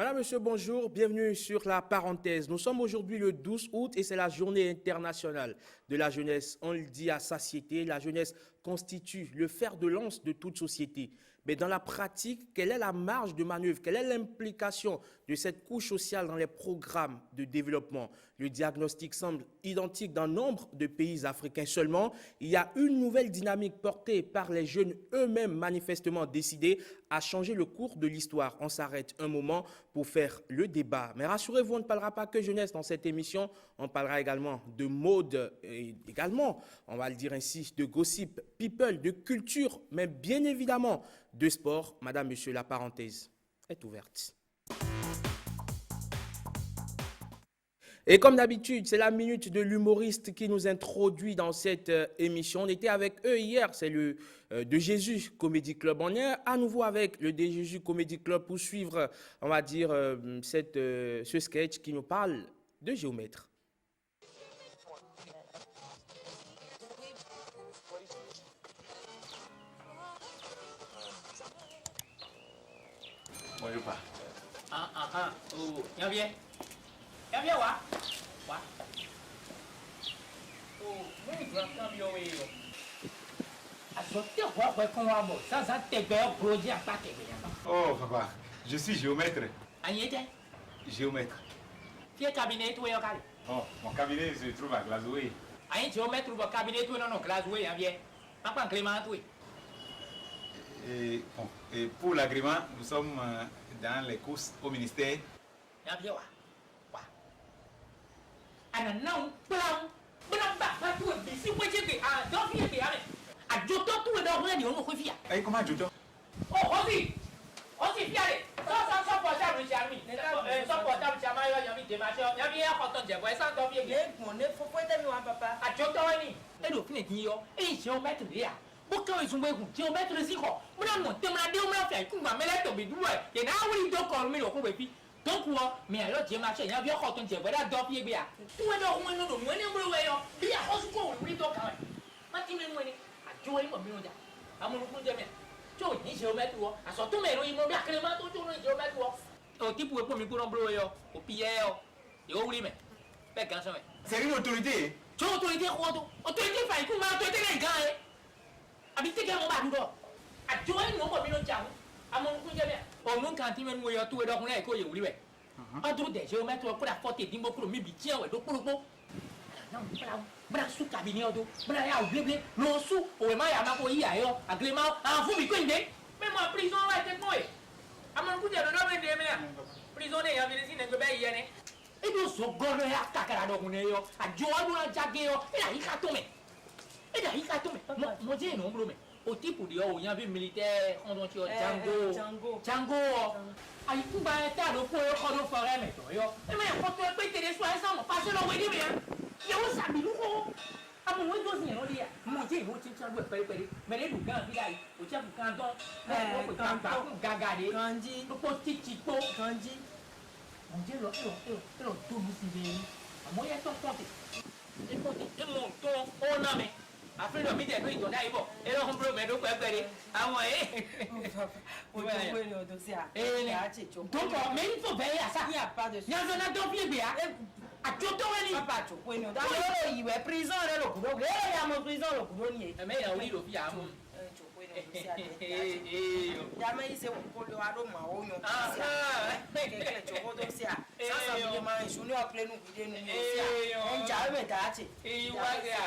Madame, Monsieur, bonjour, bienvenue sur La Parenthèse. Nous sommes aujourd'hui le 12 août et c'est la journée internationale de la jeunesse. On le dit à satiété, la jeunesse constitue le fer de lance de toute société. Mais dans la pratique, quelle est la marge de manœuvre? Quelle est l'implication de cette couche sociale dans les programmes de développement? Le diagnostic semble identique dans nombre de pays africains. Seulement, il y a une nouvelle dynamique portée par les jeunes eux-mêmes manifestement décidés à changer le cours de l'histoire. On s'arrête un moment pour faire le débat. Mais rassurez-vous, on ne parlera pas que jeunesse dans cette émission. On parlera également de mode, et également, on va le dire ainsi, de gossip, people, de culture, mais bien évidemment de sport. Madame, Monsieur, la parenthèse est ouverte. Et comme d'habitude, c'est la minute de l'humoriste qui nous introduit dans cette émission. On était avec eux hier, c'est le De Jésus Comedy Club. On est à nouveau avec le De Jésus Comedy Club pour suivre, on va dire, ce sketch qui nous parle de géomètre. Bonjour pas. Oh, viens bien. Viens bien, wa. Wa. Oh, moi, je dois cambier, oui. Azotez, ouais, qu'on va mort. Ça t'es bien, produit à pas Oh papa, je suis géomètre. Agnete, Géomètre. tu es cabinet, tu es au carré. Oh, mon cabinet se trouve à Glasgow. Agnete, géomètre, tu vas cabinet, tu es non, classe, oui, viens. Pas Clément, tu es. Et pour l'agrément, nous sommes dans les courses au ministère. Viens bien, wa. Ana não plan bra ba ba tu bi si wo je ke a do fi be ame a joto tu e do ho ni o mo ko fi a Et comment Jojo? o si fi ale so portable ti ami so portable ti ama yo yan mi de ma se yan bi e ko ton je bo e san do fi e Mon ne faut pas te voir papa. a joto ni e do fi ne tin yo e se o metre ya bo ka o sun bo ku ti o metre si ko mo na mo te ma de o ma fi ku ma mele to bi du e e na wuri do ko mi lo ku be fi donc mais alors je marche il y a bien quand on dit voilà d'or pied bien tout est dans moins non moins non moins yo bien on se quoi on lui doit quand même mati me nous ni a jouer mo mi on ja amu ku je me to ni je o mettre wo a so to me ro imo bien Clément to to je o mettre wo o ti pour mi ku non blo yo o pied yo et o wuli me pe kan so me C'est une autorité. to autorité ko to autorité fa ku ma autorité les gars abi te ke mo ba du do a jouer no mo mi no ja amu ku je me o nun kan ti menu yo tu e do kun e ko ye wuri we a duro de je o meto ko da forte dimbo kuro mi bi tie we do kuro na bra su cabinet odo bra ya oblebe lo su o we ma ya ma ko yi ayo agrema a fu mi ko inde me mo prison wa te ko e amon ku je do do be me ya prison ne ya bi si ne go be ye ne e do so goro ya kakara do kun e yo a jo adu na jage yo e la yi ka to me mo je no bro me au type de o yan bi militaire on don ti o Django ayi ku ba ta do ko ko do fore me to yo e me ko to pe tere so esa mo pa se lo we ni me ye o sabi lu ko amu we do sin lo dia mo je mo ti chan we pere me le du gan bi dai o che bu kan don ko kan ba gaga de Kanji. ko ti to Kanji. on je lo to mi si be mo ye to konti e mo to o na me afin lo mi de no ìjọdá ibo e lo humbro me do pepere àwọn Ojo we ni odo si a. donc mais il faut veiller à ça Il y a pas de ni azona do pie be a joto we ni papa jo we ni odo. Lo yi we prison re lo kudo. Le ya mo prison lo kudo ni e. e me ya ori lo fi amu Jo we ni odo si a. Ya me ise ko lo aro ma o yan si a. Keke jo odo si a. Sa bi ma isu ni o plenu gide nu ni si a. On ja we ta ti. wa ga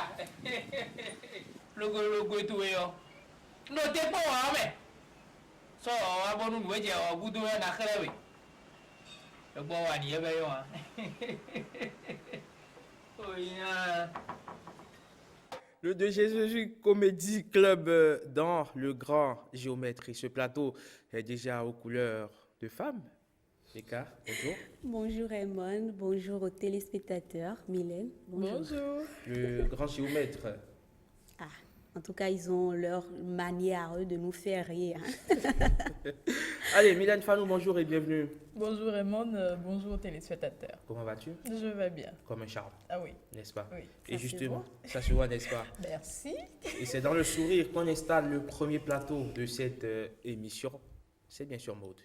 logo tu we yo no te po wa me so abonu we je o gudu na khrewe e bo wa ni e be yo oya. Le De Jésus Comedy Club dans le grand géomètre. Et ce plateau est déjà aux couleurs de femme. Eka, bonjour. Bonjour Raymond, bonjour aux téléspectateurs. Mylène, bonjour. Le grand géomètre. Ah, en tout cas, ils ont leur manière eux, de nous faire rire. Allez, Mylène Fanou, bonjour et bienvenue. Bonjour Raymond, bonjour aux téléspectateurs. Comment vas-tu? Je vais bien. Comme un charme, Ah oui, n'est-ce pas? oui. Et justement, ça se voit, n'est-ce pas? Merci. Et c'est dans le sourire qu'on installe le premier plateau de cette émission. C'est bien sûr Maud.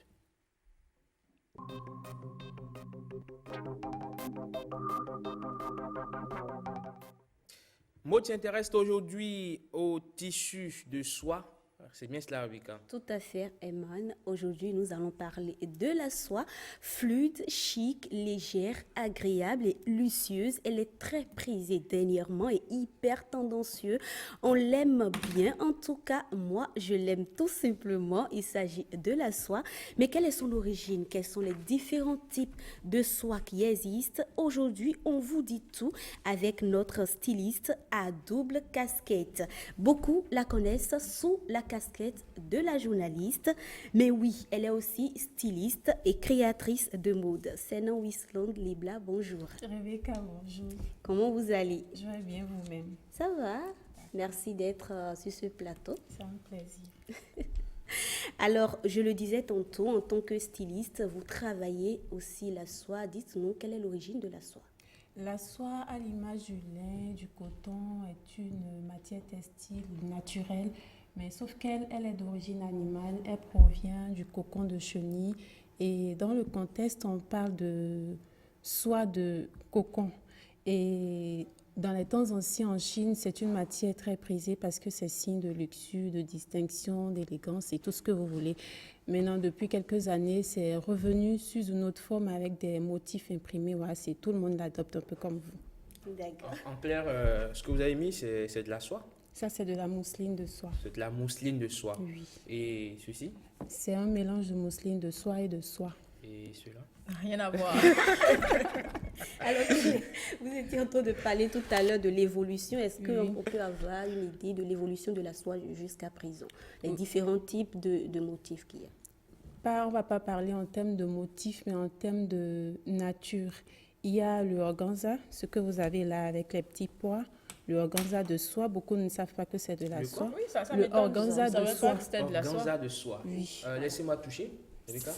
Maud s'intéresse aujourd'hui au tissu de soie. C'est bien cela, Rebecca. Tout à fait, Eman. Aujourd'hui, nous allons parler de la soie fluide, chic, légère, agréable et luxueuse. Elle est très prisée dernièrement et hyper tendancieuse. On l'aime bien. En tout cas, moi, je l'aime tout simplement. Il s'agit de la soie. Mais quelle est son origine? Quels sont les différents types de soie qui existent? Aujourd'hui, on vous dit tout avec notre styliste à double casquette. Beaucoup la connaissent sous la casquette de la journaliste, mais oui, elle est aussi styliste et créatrice de mode. Senan Wislong Libla, bonjour. Rebecca, bonjour. Comment vous allez? Je vais bien vous-même. Ça va? Merci d'être sur ce plateau. C'est un plaisir. Alors, je le disais tantôt, en tant que styliste, vous travaillez aussi la soie. Dites-nous, quelle est l'origine de la soie? La soie, à l'image du lin, du coton, est une matière textile naturelle, mais sauf qu'elle est d'origine animale, elle provient du cocon de chenille. Et dans le contexte, on parle de soie de cocon. Et dans les temps anciens en Chine, c'est une matière très prisée parce que c'est signe de luxure, de distinction, d'élégance et tout ce que vous voulez. Maintenant, depuis quelques années, c'est revenu sous une autre forme avec des motifs imprimés. Voilà, tout le monde l'adopte un peu comme vous. D'accord. En clair, ce que vous avez mis, c'est de la soie. Ça, c'est de la mousseline de soie. C'est de la mousseline de soie. Oui. Et ceci? C'est un mélange de mousseline de soie et de soie. Et celui-là? Rien à voir. Alors, vous étiez en train de parler tout à l'heure de l'évolution. Est-ce qu'on Oui. peut avoir une idée de l'évolution de la soie jusqu'à présent? Les différents types de motifs qu'il y a. On ne va pas parler en termes de motifs, mais en termes de nature. Il y a le organza, ce que vous avez là avec les petits pois. Le organza de soie, beaucoup ne savent pas que c'est de la Le soie. Oui, ça Le m'étonne. organza Je savais de pas soie. que c'était de la Organza soie. de soie. Oui. Laissez-moi toucher, Rebecca.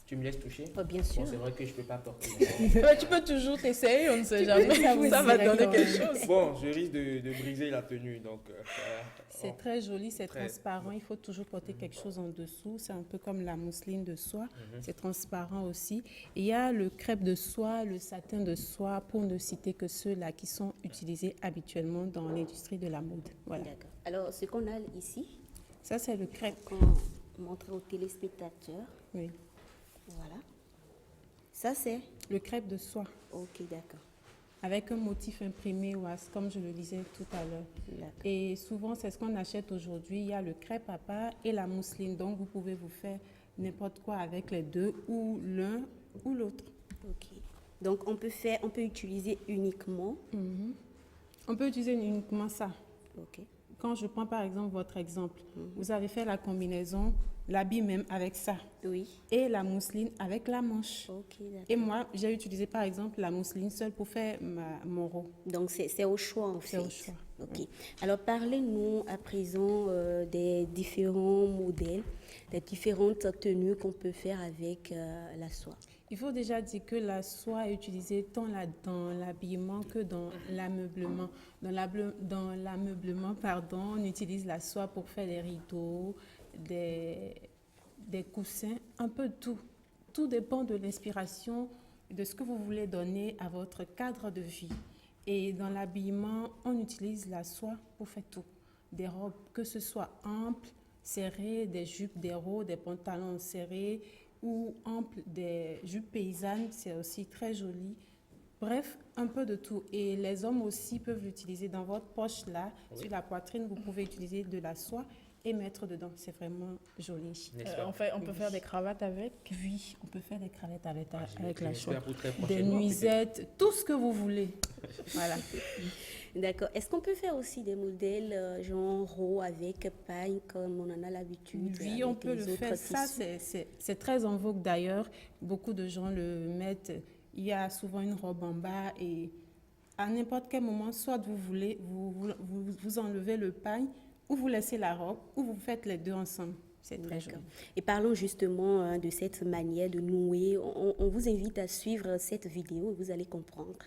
Tu me laisses toucher? Oh, bien sûr. Bon, c'est vrai que je ne peux pas porter. Mais tu peux toujours t'essayer, on ne sait jamais. Ça va donner quelque chose. Bon, je risque de briser la tenue, donc... C'est très joli, c'est Très- transparent. Il faut toujours porter quelque chose en dessous. C'est un peu comme la mousseline de soie. C'est transparent aussi. Et il y a le crêpe de soie, le satin de soie, pour ne citer que ceux-là qui sont utilisés habituellement dans l'industrie de la mode. Voilà. D'accord. Alors, ce qu'on a ici, Ça, c'est le crêpe. qu'on montre aux téléspectateurs, Oui. voilà. Ça, c'est... Le crêpe de soie. Ok, d'accord. Avec un motif imprimé, comme je le disais tout à l'heure. D'accord. Et souvent, c'est ce qu'on achète aujourd'hui. Il y a le crêpe à part et la mousseline. Donc, vous pouvez vous faire n'importe quoi avec les deux, ou l'un ou l'autre. Ok. Donc, on peut utiliser uniquement... On peut utiliser uniquement ça. Ok. Quand je prends par exemple votre exemple, vous avez fait la combinaison, l'habit même avec ça, Oui. et la mousseline avec la manche. Ok, d'accord. Et moi, j'ai utilisé par exemple la mousseline seule pour faire mon robe. Donc, c'est au choix, en fait. C'est au choix. Ok. Alors, parlez-nous à présent des différents modèles, des différentes tenues qu'on peut faire avec la soie. Il faut déjà dire que la soie est utilisée tant dans l'habillement que dans l'ameublement. Dans l'ameublement, on utilise la soie pour faire des rideaux, des coussins, un peu tout. Tout dépend de l'inspiration, de ce que vous voulez donner à votre cadre de vie. Et dans l'habillement, on utilise la soie pour faire tout. Des robes, que ce soit amples, serrées, des jupes, des hauts, des pantalons serrés, ou amples, des jupes paysannes, c'est aussi très joli. Bref, un peu de tout. Et les hommes aussi peuvent l'utiliser dans votre poche là, sur la poitrine, vous pouvez utiliser de la soie et mettre dedans. C'est vraiment joli. N'est-ce pas? On peut faire des cravates avec. Oui, on peut faire des cravates avec Je la soie. l'espère pour très Des prochainement, nuisettes, tout ce que vous voulez. Voilà. D'accord. Est-ce qu'on peut faire aussi des modèles genre haut avec paille comme on en a l'habitude? Oui, avec on peut les le autres faire. Ça, tissus? c'est très en vogue d'ailleurs. Beaucoup de gens le mettent. Il y a souvent une robe en bas et à n'importe quel moment, soit vous enlevez le paille ou vous laissez la robe ou vous faites les deux ensemble. C'est très joli. D'accord. Et parlons justement de cette manière de nouer. On vous invite à suivre cette vidéo et vous allez comprendre.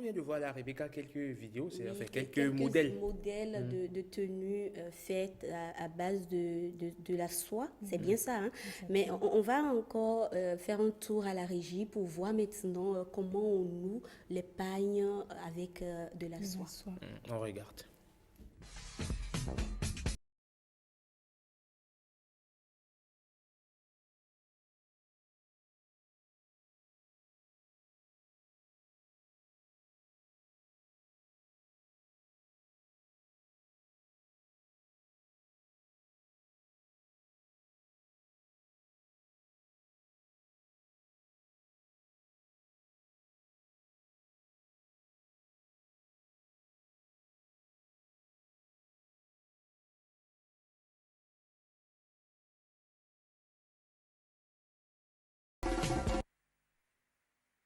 vient de voir là, Rebecca, quelques vidéos, Oui, enfin, et quelques modèles. de tenues faites à base de la soie, c'est bien ça, hein? Mais on va encore faire un tour à la régie pour voir maintenant comment on noue les pagnes avec de la soie. On regarde.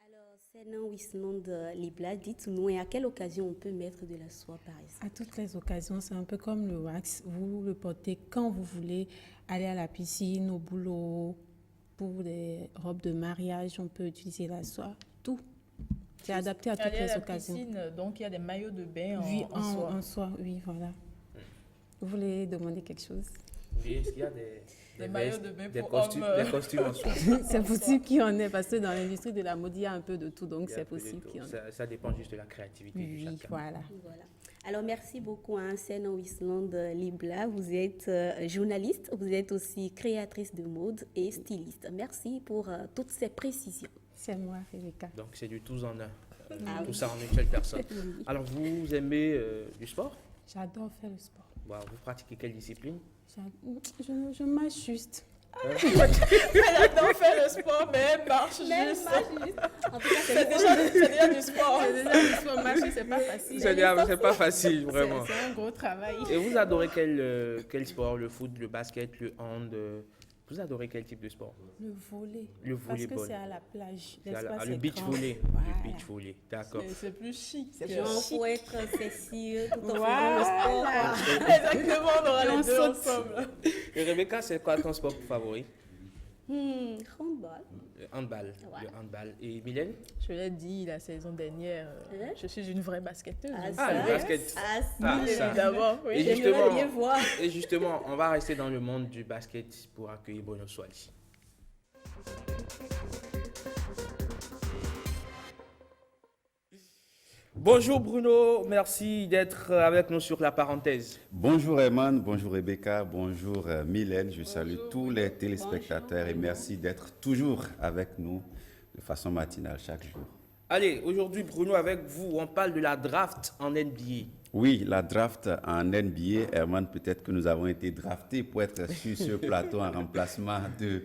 Alors, Sénan Wismond Libla, dites-nous, et à quelle occasion on peut mettre de la soie, par exemple? À toutes les occasions, c'est un peu comme le wax. Vous le portez quand vous voulez, aller à la piscine, au boulot, pour les robes de mariage, on peut utiliser la soie, tout. C'est adapté à toutes Aller à les la occasions. piscine, donc il y a des maillots de bain Oui, en soie. en soie, oui, voilà. Vous voulez demander quelque chose? Oui, est-ce qu'il y a des maillots vestes, de bain des pour costumes, hommes, des costumes en soie? C'est possible qu'il y en ait, parce que dans l'industrie de la mode, il y a un peu de tout, donc Il y a c'est un peu de possible tout. qu'il y en ait. Ça dépend juste de la créativité de Oui, chacun. voilà. Voilà. Alors, merci beaucoup à Sénan Wismond Libla. Vous êtes journaliste, vous êtes aussi créatrice de mode et styliste. Merci pour toutes ces précisions. C'est moi, Rebecca. Donc, c'est du tous en un. Ah Tout oui. ça en une seule personne. Oui. Alors, vous aimez du sport? J'adore faire le sport. Vous pratiquez quelle discipline? Je marche juste. Elle adore faire le sport, mais elle marche juste. En tout cas, C'est déjà du sport. C'est déjà du sport, marcher, c'est pas facile. C'est pas facile, vraiment. C'est un gros travail. Et vous adorez quel sport? Le foot, le basket, le hand? Vous adorez quel type de sport? Le volley. Le Parce que volleyball. c'est à la plage. C'est L'espace le est beach grand. volley. Voilà. Le beach volley, d'accord. C'est plus chic. genre, faut être sexy tout en faisant Voilà. le sport. Exactement, on aura Et on les deux saute. ensemble. Et Rebecca, c'est quoi ton sport favori? Handball. Le handball. Ouais. Le handball. Et Mylène? Je l'ai dit la saison dernière, Hein? je suis une vraie basketteuse. Le basket. Ah, Ah, si. ça. Évidemment, Et oui. J'aimerais bien voir. Et justement, on va rester dans le monde du basket pour accueillir Bruno Swali. Bonjour Bruno, merci d'être avec nous sur la parenthèse. Bonjour Herman, bonjour Rebecca, bonjour Mylène, je salue tous les téléspectateurs et merci d'être toujours avec nous de façon matinale chaque jour. Allez, aujourd'hui Bruno, avec vous, on parle de la draft en NBA. Oui, la draft en NBA, Herman, peut-être que nous avons été draftés pour être sur ce plateau en remplacement de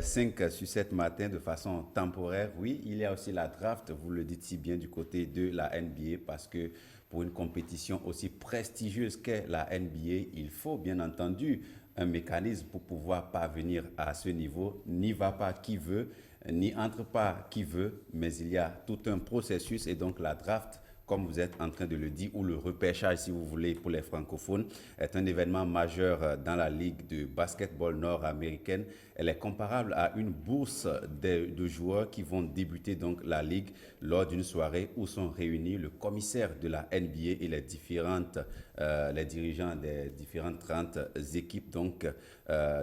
5 sur 7 matins de façon temporaire. Oui, il y a aussi la draft, vous le dites si bien, du côté de la NBA parce que pour une compétition aussi prestigieuse qu'est la NBA, il faut bien entendu un mécanisme pour pouvoir parvenir à ce niveau. N'y va pas qui veut, n'y entre pas qui veut, mais il y a tout un processus et donc la draft, comme vous êtes en train de le dire, ou le repêchage, si vous voulez, pour les francophones, est un événement majeur dans la Ligue de basketball nord-américaine. Elle est comparable à une bourse de joueurs qui vont débuter donc la Ligue lors d'une soirée où sont réunis le commissaire de la NBA et les dirigeants des différentes 30 équipes. Donc,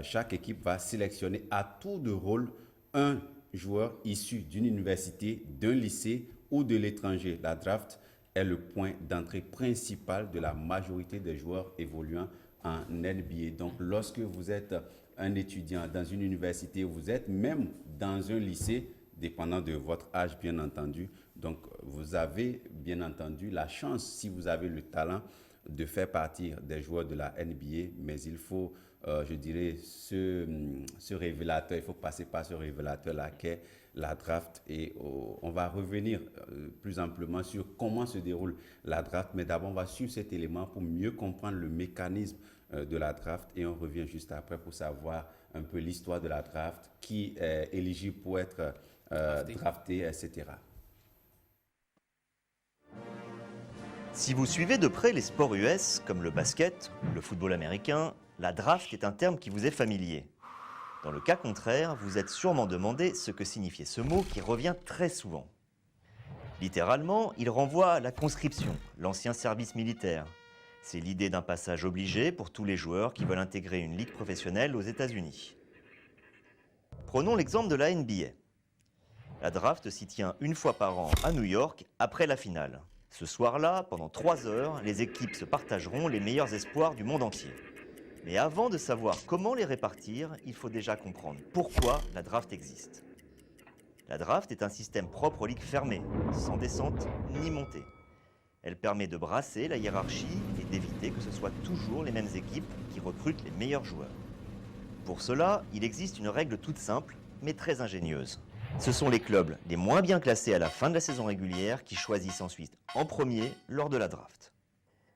chaque équipe va sélectionner à tour de rôle un joueur issu d'une université, d'un lycée ou de l'étranger. La draft est le point d'entrée principal de la majorité des joueurs évoluant en NBA. Donc, lorsque vous êtes un étudiant dans une université, vous êtes même dans un lycée, dépendant de votre âge, bien entendu. Donc, vous avez, bien entendu, la chance, si vous avez le talent, de faire partir des joueurs de la NBA, mais il faut, je dirais, ce révélateur, il faut passer par ce révélateur-là qu'est la draft et on va revenir plus amplement sur comment se déroule la draft, mais d'abord on va suivre cet élément pour mieux comprendre le mécanisme de la draft et on revient juste après pour savoir un peu l'histoire de la draft, qui est éligible pour être drafté, etc. Si vous suivez de près les sports US, comme le basket ou le football américain, la draft est un terme qui vous est familier. Dans le cas contraire, vous êtes sûrement demandé ce que signifiait ce mot qui revient très souvent. Littéralement, il renvoie à la conscription, l'ancien service militaire. C'est l'idée d'un passage obligé pour tous les joueurs qui veulent intégrer une ligue professionnelle aux États-Unis. Prenons l'exemple de la NBA. La draft s'y tient une fois par an à New York après la finale. Ce soir-là, pendant 3 heures, les équipes se partageront les meilleurs espoirs du monde entier. Mais avant de savoir comment les répartir, il faut déjà comprendre pourquoi la draft existe. La draft est un système propre aux ligues fermées, sans descente ni montée. Elle permet de brasser la hiérarchie et d'éviter que ce soit toujours les mêmes équipes qui recrutent les meilleurs joueurs. Pour cela, il existe une règle toute simple, mais très ingénieuse. Ce sont les clubs les moins bien classés à la fin de la saison régulière qui choisissent ensuite en premier lors de la draft.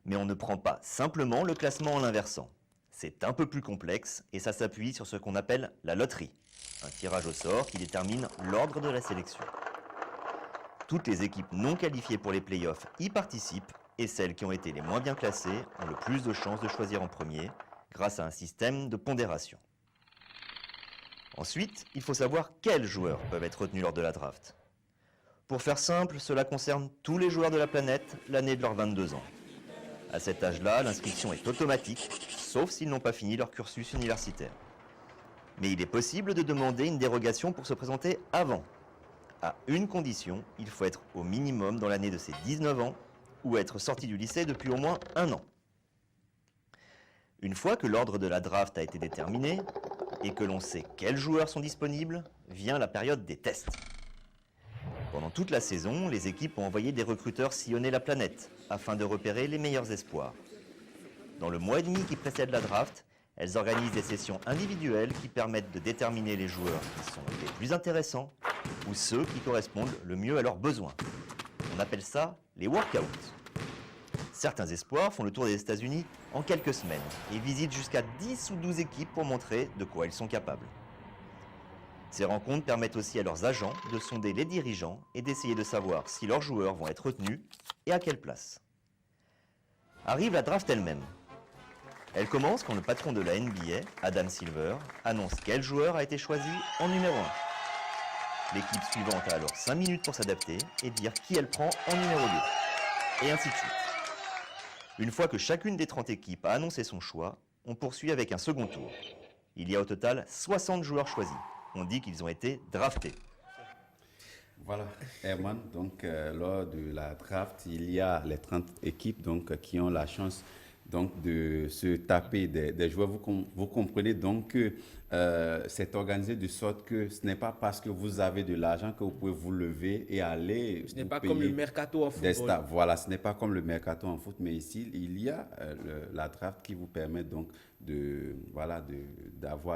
Mais on ne prend pas simplement le classement en l'inversant. C'est un peu plus complexe et ça s'appuie sur ce qu'on appelle la loterie, un tirage au sort qui détermine l'ordre de la sélection. Toutes les équipes non qualifiées pour les playoffs y participent et celles qui ont été les moins bien classées ont le plus de chances de choisir en premier grâce à un système de pondération. Ensuite, il faut savoir quels joueurs peuvent être retenus lors de la draft. Pour faire simple, cela concerne tous les joueurs de la planète l'année de leurs 22 ans. À cet âge-là, l'inscription est automatique, sauf s'ils n'ont pas fini leur cursus universitaire. Mais il est possible de demander une dérogation pour se présenter avant. À une condition, il faut être au minimum dans l'année de ses 19 ans ou être sorti du lycée depuis au moins 1 an. Une fois que l'ordre de la draft a été déterminé et que l'on sait quels joueurs sont disponibles, vient la période des tests. Pendant toute la saison, les équipes ont envoyé des recruteurs sillonner la planète afin de repérer les meilleurs espoirs. Dans le mois et demi qui précède la draft, elles organisent des sessions individuelles qui permettent de déterminer les joueurs qui sont les plus intéressants ou ceux qui correspondent le mieux à leurs besoins. On appelle ça les workouts. Certains espoirs font le tour des États-Unis en quelques semaines et visitent jusqu'à 10 ou 12 équipes pour montrer de quoi ils sont capables. Ces rencontres permettent aussi à leurs agents de sonder les dirigeants et d'essayer de savoir si leurs joueurs vont être retenus et à quelle place. Arrive la draft elle-même. Elle commence quand le patron de la NBA, Adam Silver, annonce quel joueur a été choisi en numéro 1. L'équipe suivante a alors 5 minutes pour s'adapter et dire qui elle prend en numéro 2. Et ainsi de suite. Une fois que chacune des 30 équipes a annoncé son choix, on poursuit avec un second tour. Il y a au total 60 joueurs choisis. On dit qu'ils ont été draftés. Voilà, Herman, donc lors de la draft, il y a les 30 équipes donc, qui ont la chance donc, de se taper des joueurs. Vous comprenez donc que c'est organisé de sorte que ce n'est pas parce que vous avez de l'argent que vous pouvez vous lever et aller. Ce n'est pas comme le mercato en football. Voilà, ce n'est pas comme le mercato en foot, mais ici, il y a la draft qui vous permet donc d'avoir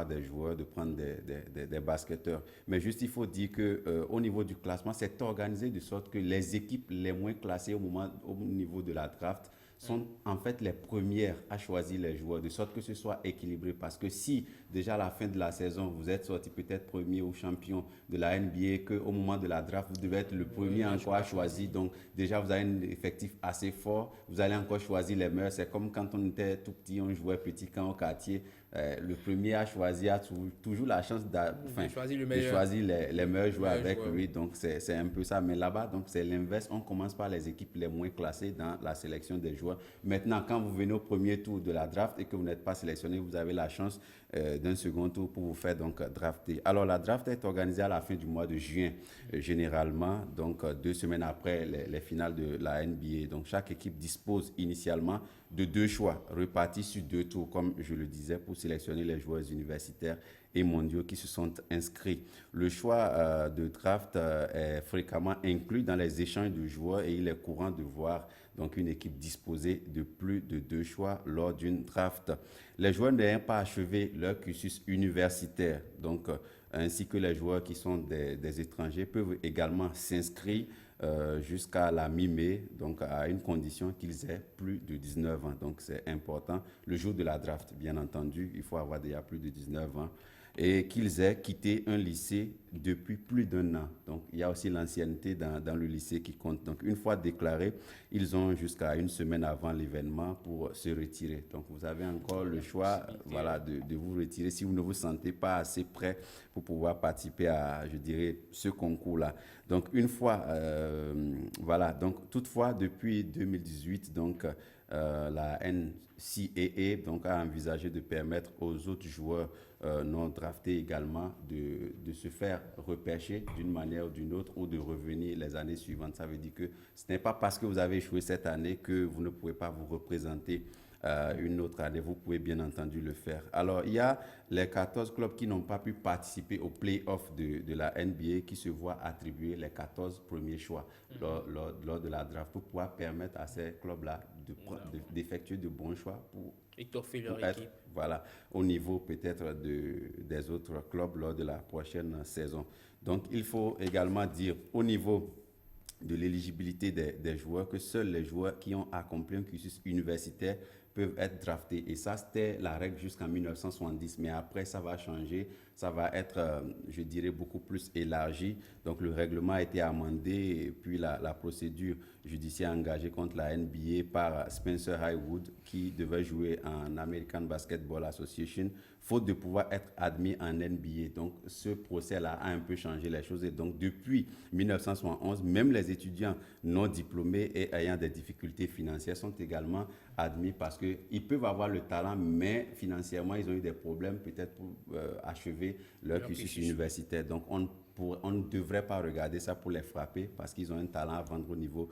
des joueurs, de prendre des basketteurs. Mais juste, il faut dire qu'au niveau du classement, c'est organisé de sorte que les équipes les moins classées au niveau de la draft sont en fait les premières à choisir les joueurs, de sorte que ce soit équilibré. Parce que si déjà à la fin de la saison, vous êtes sorti peut-être premier ou champion de la NBA, qu'au moment de la draft, vous devez être le premier encore à choisir. Donc déjà, vous avez un effectif assez fort. Vous allez encore choisir les meilleurs. C'est comme quand on était tout petit, on jouait petit camp au quartier. Le premier à choisir a toujours la chance de choisir les meilleurs joueurs avec lui. Donc c'est un peu ça. Mais là-bas, donc c'est l'inverse. On commence par les équipes les moins classées dans la sélection des joueurs. Maintenant, quand vous venez au premier tour de la draft et que vous n'êtes pas sélectionné, vous avez la chance d'un second tour pour vous faire donc drafter. Alors la draft est organisée à la fin du mois de juin, généralement, donc 2 semaines après les finales de la NBA. Donc chaque équipe dispose initialement de 2 choix répartis sur 2 tours, comme je le disais, pour sélectionner les joueurs universitaires et mondiaux qui se sont inscrits. Le choix de draft est fréquemment inclus dans les échanges de joueurs et il est courant de voir donc une équipe disposer de plus de 2 choix lors d'une draft. Les joueurs n'ayant pas achevé leur cursus universitaire, donc ainsi que les joueurs qui sont des étrangers, peuvent également s'inscrire jusqu'à la mi-mai, donc à une condition qu'ils aient plus de 19 ans. Donc c'est important. Le jour de la draft, bien entendu, il faut avoir déjà plus de 19 ans et qu'ils aient quitté un lycée depuis plus d'1 an. Donc, il y a aussi l'ancienneté dans le lycée qui compte. Donc, une fois déclarés, ils ont jusqu'à une semaine avant l'événement pour se retirer. Donc, vous avez encore le choix de vous retirer si vous ne vous sentez pas assez prêt pour pouvoir participer à, je dirais, ce concours-là. Donc, une fois, Donc, toutefois, depuis 2018, donc, la NCAA donc, a envisagé de permettre aux autres joueurs non draftés également de se faire repêcher d'une manière ou d'une autre ou de revenir les années suivantes. Ça veut dire que ce n'est pas parce que vous avez échoué cette année que vous ne pouvez pas vous représenter une autre année. Vous pouvez bien entendu le faire. Alors, il y a les 14 clubs qui n'ont pas pu participer au play-off de la NBA qui se voient attribuer les 14 premiers choix lors de la draft pour pouvoir permettre à ces clubs-là d'effectuer de bons choix pour étoffer leur équipe. Voilà, au niveau peut-être des autres clubs lors de la prochaine saison. Donc, il faut également dire au niveau de l'éligibilité des joueurs que seuls les joueurs qui ont accompli un cursus universitaire peuvent être draftés. Et ça, c'était la règle jusqu'en 1970. Mais après, ça va changer. Ça va être, je dirais, beaucoup plus élargi. Donc, le règlement a été amendé. Et puis, la procédure judiciaire engagée contre la NBA par Spencer Haywood, qui devait jouer en American Basketball Association, faute de pouvoir être admis en NBA. Donc, ce procès-là a un peu changé les choses. Et donc, depuis 1971, même les étudiants non diplômés et ayant des difficultés financières sont également admis parce qu'ils peuvent avoir le talent, mais financièrement, ils ont eu des problèmes peut-être pour achever leur cursus universitaire. Donc, on ne devrait pas regarder ça pour les frapper parce qu'ils ont un talent à vendre au niveau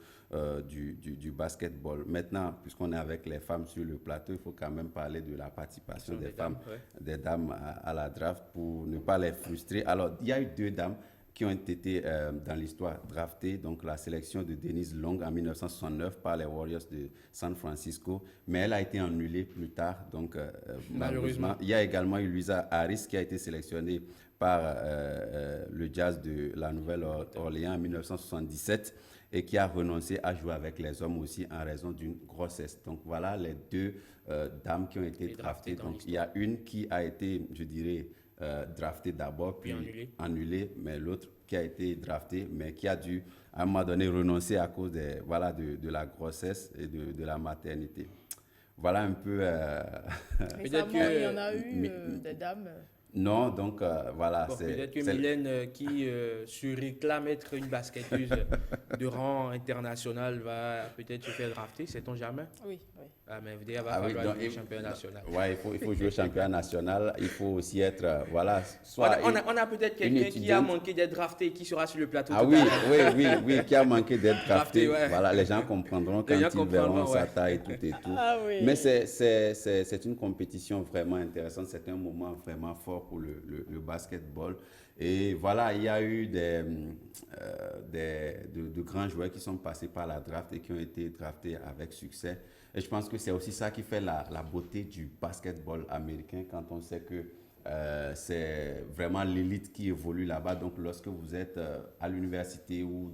du basketball. Maintenant, puisqu'on est avec les femmes sur le plateau, il faut quand même parler de la participation des dames à la draft pour ne pas les frustrer. Alors, il y a eu 2 dames qui ont été dans l'histoire draftées, donc la sélection de Denise Long en 1969 par les Warriors de San Francisco, mais elle a été annulée plus tard, donc malheureusement. Il y a également eu Louisa Harris qui a été sélectionnée par le Jazz de la Nouvelle-Orléans en 1977 et qui a renoncé à jouer avec les hommes aussi en raison d'une grossesse. Donc voilà les 2 dames qui ont été draftées. Donc il y a une qui a été, je dirais, draftée d'abord, puis annulée, mais l'autre qui a été draftée, mais qui a dû à un moment donné renoncer à cause de la grossesse et de la maternité. Voilà un peu... Peut-être qu'il y en a eu des dames... Non, donc voilà. Bon, peut-être que Mylène, qui se réclame être une basketteuse de rang international, va peut-être se faire drafter, sait-on jamais? Oui. Ah, mais il va falloir jouer au championnat national. Oui, il faut jouer au championnat national. Il faut aussi être, soit... On a peut-être quelqu'un qui a manqué d'être drafté et qui sera sur le plateau. Ah oui, qui a manqué d'être drafté. Voilà, les gens comprendront quand ils verront sa taille, tout et tout. Ah, oui. Mais c'est une compétition vraiment intéressante. C'est un moment vraiment fort pour le basketball. Et voilà, il y a eu de grands joueurs qui sont passés par la draft et qui ont été draftés avec succès. Et je pense que c'est aussi ça qui fait la beauté du basketball américain quand on sait que c'est vraiment l'élite qui évolue là-bas. Donc, lorsque vous êtes à l'université ou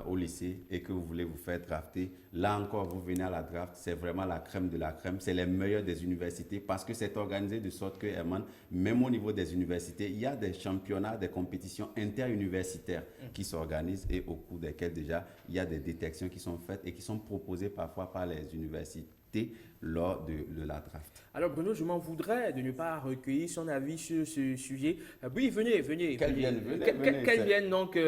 au lycée et que vous voulez vous faire drafter, là encore, vous venez à la draft, c'est vraiment la crème de la crème. C'est les meilleurs des universités parce que c'est organisé de sorte que, Herman, même au niveau des universités, il y a des championnats, des compétitions interuniversitaires qui s'organisent et au cours desquels déjà, il y a des détections qui sont faites et qui sont proposées parfois par les universités lors de la draft. Alors Bruno, je m'en voudrais de ne pas recueillir son avis sur ce sujet. Oui, venez. Qu'elle vienne donc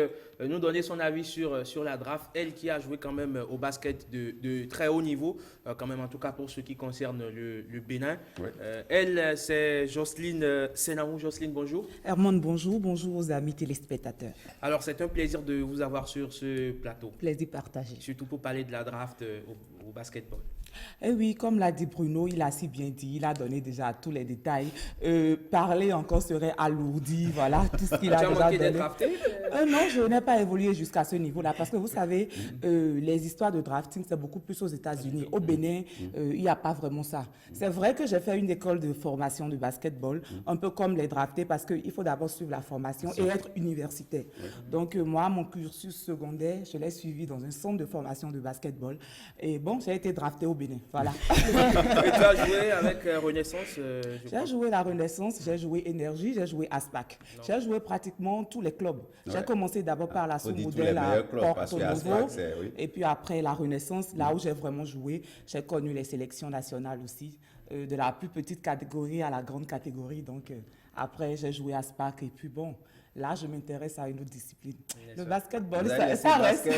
nous donner son avis sur la draft. Elle qui a joué quand même au basket de très haut niveau, quand même en tout cas pour ce qui concerne le Bénin. Ouais. Elle, c'est Jocelyne Senamou. Jocelyne, bonjour. Herman, bonjour aux amis téléspectateurs. Alors c'est un plaisir de vous avoir sur ce plateau. Plaisir partagé. Surtout pour parler de la draft au basketball. Eh oui, comme l'a dit Bruno, il a si bien dit, il a donné déjà tous les détails. Parler encore serait alourdi, voilà, tout ce qu'il a déjà donné. Non, je n'ai pas évolué jusqu'à ce niveau-là parce que vous savez, les histoires de drafting, c'est beaucoup plus aux États-Unis. Au Bénin, il n'y a pas vraiment ça. C'est vrai que j'ai fait une école de formation de basketball, un peu comme les draftés, parce qu'il faut d'abord suivre la formation et être universitaire. Donc, moi, mon cursus secondaire, je l'ai suivi dans un centre de formation de basketball. Et bon, j'ai été drafté au Bénin. Voilà. Et tu as joué avec Renaissance J'ai joué la Renaissance, j'ai joué Énergie, j'ai joué Aspac. J'ai joué pratiquement tous les clubs. J'ai commencé d'abord par la sous-modèle à Porto Novo. Et puis après la Renaissance, là où j'ai vraiment joué, j'ai connu les sélections nationales aussi, de la plus petite catégorie à la grande catégorie. Donc après, j'ai joué à Aspac et puis bon. Là, je m'intéresse à une autre discipline. Le basketball, ça reste.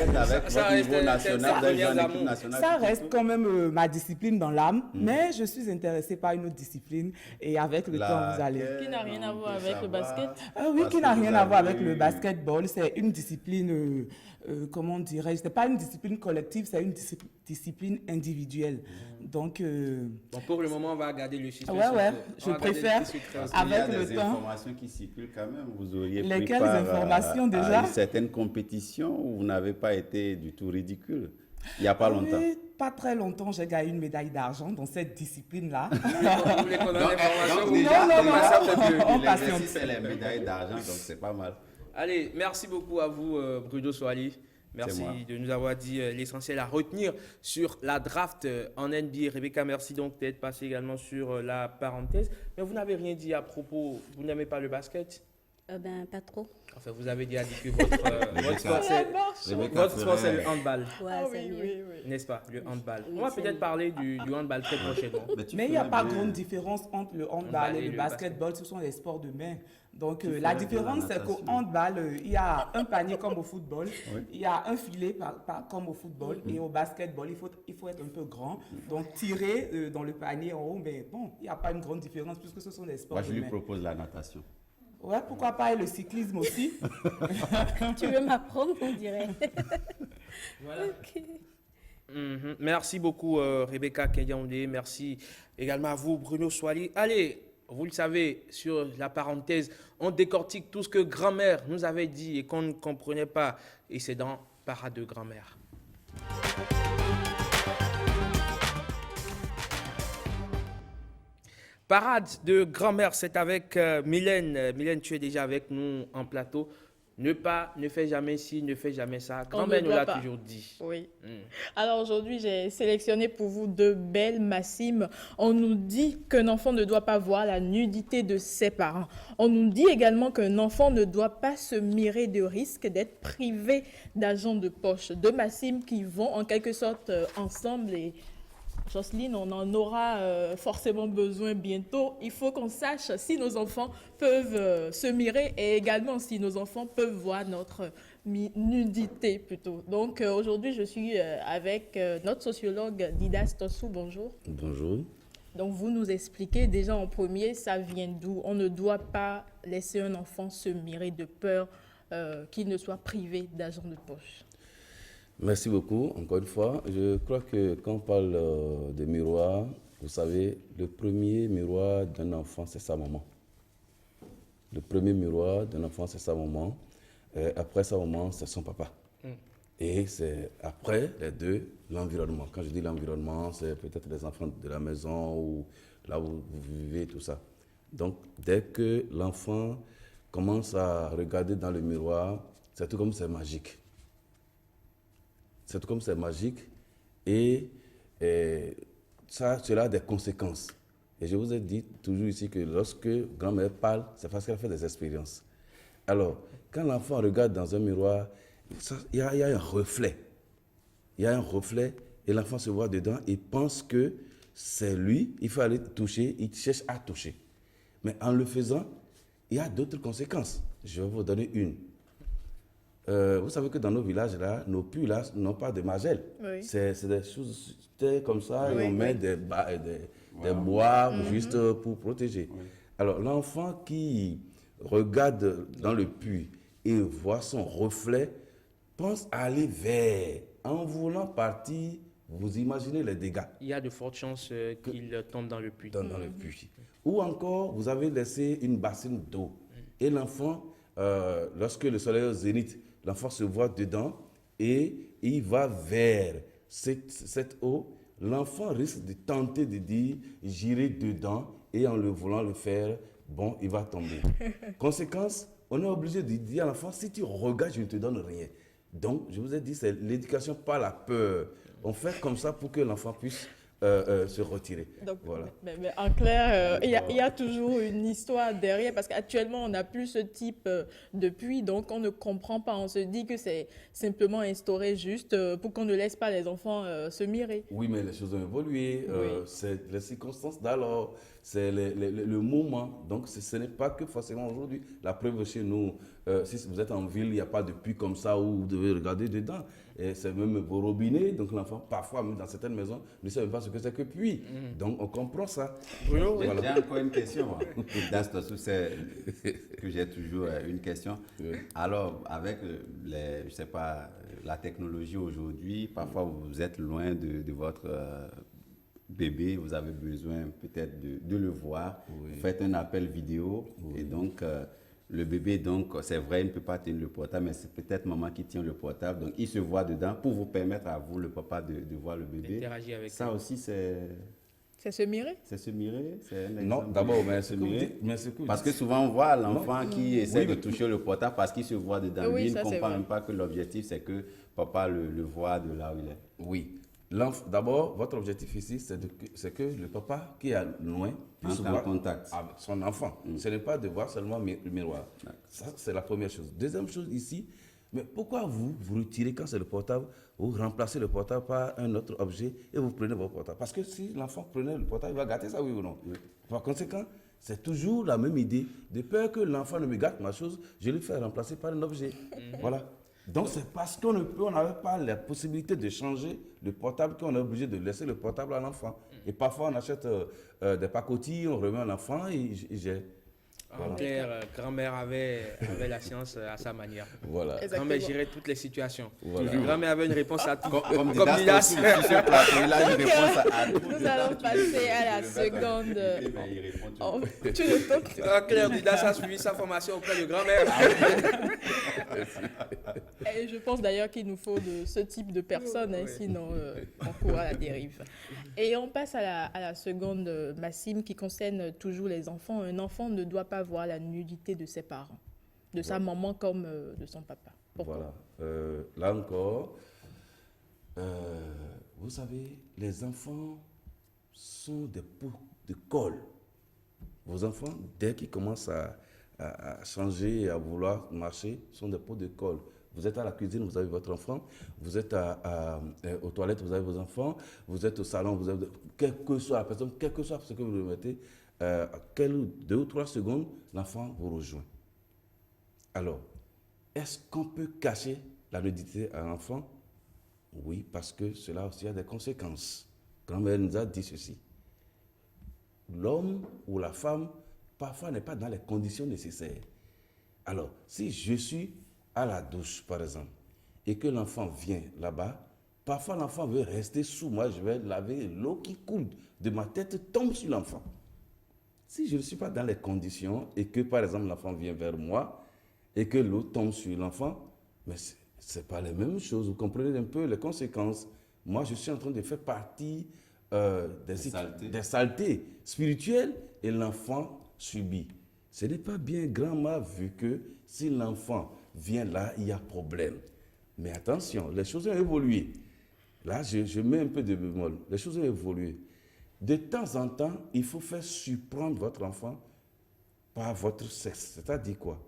Ça reste quand même ma discipline dans l'âme, mais je suis intéressée par une autre discipline et avec le temps, vous allez. Qui n'a rien à voir avec le basket? Oui, qui n'a rien à voir avec le basketball. C'est une discipline, comment dirais-je, c'est pas une discipline collective, c'est une discipline individuelle. Donc, pour le moment, on va garder le suspense. Ouais, je préfère avec le temps. Il y a des informations qui circulent quand même. Vous auriez lesquelles informations déjà? À une certaine compétition où vous n'avez pas été du tout ridicule. Il n'y a pas longtemps. Oui, pas très longtemps, j'ai gagné une médaille d'argent dans cette discipline-là. Non, l'exercice, c'est les médailles d'argent, donc c'est pas mal. Allez, merci beaucoup à vous, Bruno Soali. Merci de nous avoir dit l'essentiel à retenir sur la draft en NBA. Rebecca, merci donc d'être passée également sur la parenthèse. Mais vous n'avez rien dit à propos, vous n'aimez pas le basket? Pas trop. Enfin, vous avez déjà dit que votre sport, c'est le handball. Oui. N'est-ce pas, le handball. On va peut-être parler du handball très prochainement. Mais il n'y a pas grande différence entre le handball et le basketball. Ce sont des sports de main. Donc, la différence, c'est qu'au handball, il y a un panier comme au football. Il y a un filet comme au football. Et au basketball, il faut être un peu grand. Donc, tirer dans le panier en haut, mais bon, il n'y a pas une grande différence puisque ce sont des sports de main. Moi, je lui propose la natation. Ouais, pourquoi pas, et le cyclisme aussi. Tu veux m'apprendre, on dirait. Voilà. Okay. Merci beaucoup, Rebecca Kenyaoundé. Merci également à vous, Bruno Soali. Allez, vous le savez, sur la parenthèse, on décortique tout ce que grand-mère nous avait dit et qu'on ne comprenait pas. Et c'est dans Parade de grand-mère. Parade de grand-mère, c'est avec Mylène. Mylène, tu es déjà avec nous en plateau. Ne fais jamais ci, ne fais jamais ça. Grand-mère nous l'a toujours dit. Oui. Alors aujourd'hui, j'ai sélectionné pour vous deux belles maximes. On nous dit qu'un enfant ne doit pas voir la nudité de ses parents. On nous dit également qu'un enfant ne doit pas se mirer de risque d'être privé d'argent de poche. Deux maximes qui vont en quelque sorte ensemble et Jocelyne, on en aura forcément besoin bientôt. Il faut qu'on sache si nos enfants peuvent se mirer et également si nos enfants peuvent voir notre nudité plutôt. Donc aujourd'hui, je suis avec notre sociologue Didas Tossou. Bonjour. Bonjour. Donc vous nous expliquez déjà en premier, ça vient d'où? On ne doit pas laisser un enfant se mirer de peur qu'il ne soit privé d'argent de poche. Merci beaucoup, encore une fois. Je crois que quand on parle de miroir, vous savez, le premier miroir d'un enfant, c'est sa maman. Le premier miroir d'un enfant, c'est sa maman. Après sa maman, c'est son papa. Et c'est après, les deux, l'environnement. Quand je dis l'environnement, c'est peut-être les enfants de la maison ou là où vous vivez, tout ça. Donc, dès que l'enfant commence à regarder dans le miroir, c'est tout comme c'est magique. C'est comme c'est magique et cela a des conséquences. Et je vous ai dit toujours ici que lorsque grand-mère parle, c'est parce qu'elle fait des expériences. Alors, quand l'enfant regarde dans un miroir, il y a un reflet. Il y a un reflet et l'enfant se voit dedans et pense que c'est lui, il faut aller toucher, il cherche à toucher. Mais en le faisant, il y a d'autres conséquences. Je vais vous donner une. Vous savez que dans nos villages, là, nos puits là, n'ont pas de magel. Oui. C'est des choses comme ça, et on met des bois juste pour protéger. Oui. Alors, l'enfant qui regarde dans le puits et voit son reflet, pense à aller vers. En voulant partir, vous imaginez les dégâts. Il y a de fortes chances qu'il tombe dans le puits. Dans le puits. Ou encore, vous avez laissé une bassine d'eau et l'enfant lorsque le soleil est au zénith, l'enfant se voit dedans et il va vers cette eau. L'enfant risque de tenter de dire « j'irai dedans » et en le voulant le faire, bon, il va tomber. Conséquence, on est obligé de dire à l'enfant « si tu regardes, je ne te donne rien ». Donc, je vous ai dit, c'est l'éducation par la peur. On fait comme ça pour que l'enfant puisse se retirer. Donc, voilà. Mais en clair, il y a toujours une histoire derrière, parce qu'actuellement, on n'a plus ce type de puits, donc on ne comprend pas. On se dit que c'est simplement instauré juste pour qu'on ne laisse pas les enfants se mirer. Oui, mais les choses ont évolué. Oui. C'est les circonstances d'alors, c'est le moment. Donc, ce n'est pas que forcément aujourd'hui. La preuve chez nous, si vous êtes en ville, il n'y a pas de puits comme ça où vous devez regarder dedans. Et c'est même vos robinets. Donc, l'enfant, parfois, même dans certaines maisons, ne sait même pas ce que c'est que puits. Donc, on comprend ça. Bruno, voilà. J'ai encore une question. Dans ce sous, c'est que j'ai toujours une question. Oui. Alors, avec je sais pas, la technologie aujourd'hui, parfois vous êtes loin de votre bébé, vous avez besoin peut-être de le voir. Oui. Vous faites un appel vidéo et donc le bébé, donc c'est vrai, il ne peut pas tenir le portable, mais c'est peut-être maman qui tient le portable. Donc il se voit dedans pour vous permettre à vous, le papa, de voir le bébé. Interagir avec ça lui. Aussi, c'est... C'est se mirer? C'est se mirer? Non, d'abord, mais se mirer. Parce que souvent, on voit l'enfant qui essaie de toucher le portable parce qu'il se voit dedans. Oui, lui, il ne comprend même pas que l'objectif, c'est que papa le voit de là où il est. Oui. D'abord, votre objectif ici, c'est que le papa qui est loin puisse voir en contact avec son enfant. Ce n'est pas de voir seulement le miroir. Ça, c'est la première chose. Deuxième chose ici, mais pourquoi vous retirez quand c'est le portable, vous remplacez le portable par un autre objet et vous prenez votre portable? Parce que si l'enfant prenait le portable, il va gâter ça, oui ou non? Oui. Par conséquent, c'est toujours la même idée. De peur que l'enfant ne me gâte ma chose, je le fais remplacer par un objet. Voilà. Donc, c'est parce qu'on n'avait pas la possibilité de changer le portable qu'on est obligé de laisser le portable à l'enfant. Et parfois, on achète des pacotilles, on remet à l'enfant et j'ai... Voilà. En clair, grand-mère avait la science à sa manière. Voilà. Grand-mère gérait toutes les situations. Voilà. Grand-mère avait une réponse à tout. Comme Didas sur ce plateau, il a une réponse à tout. Nous allons passer à la seconde. Tu le toques. En clair, Didas a suivi sa formation auprès de grand-mère. Et je pense d'ailleurs qu'il nous faut de ce type de personnes, hein, sinon on court à la dérive. Et on passe à la seconde maxime qui concerne toujours les enfants. Un enfant ne doit pas voir la nudité de ses parents, de sa maman comme de son papa. Pourquoi? Voilà. Là encore, vous savez, les enfants sont des pots de colle. Vos enfants, dès qu'ils commencent à changer et à vouloir marcher, sont des pots de colle. Vous êtes à la cuisine, vous avez votre enfant. Vous êtes aux toilettes, vous avez vos enfants. Vous êtes au salon, vous avez... Quelle que soit la personne, quel que soit ce que vous le mettez, 2 ou 3 secondes, l'enfant vous rejoint. Alors, est-ce qu'on peut cacher la nudité à l'enfant? Oui, parce que cela aussi a des conséquences. Grand-mère nous a dit ceci. L'homme ou la femme, parfois, n'est pas dans les conditions nécessaires. Alors, si je suis à la douche, par exemple, et que l'enfant vient là-bas, parfois l'enfant veut rester sous moi, je vais laver, l'eau qui coule de ma tête tombe sur l'enfant. Si je ne suis pas dans les conditions et que, par exemple, l'enfant vient vers moi et que l'eau tombe sur l'enfant, mais ce n'est pas les mêmes choses. Vous comprenez un peu les conséquences. Moi, je suis en train de faire partie des saletés spirituelles et l'enfant subit. Ce n'est pas bien grand-mère vu que si l'enfant vient là, il y a problème. Mais attention, les choses ont évolué. Là, je mets un peu de bémol. Les choses ont évolué. De temps en temps, il faut faire surprendre votre enfant par votre sexe. C'est-à-dire quoi?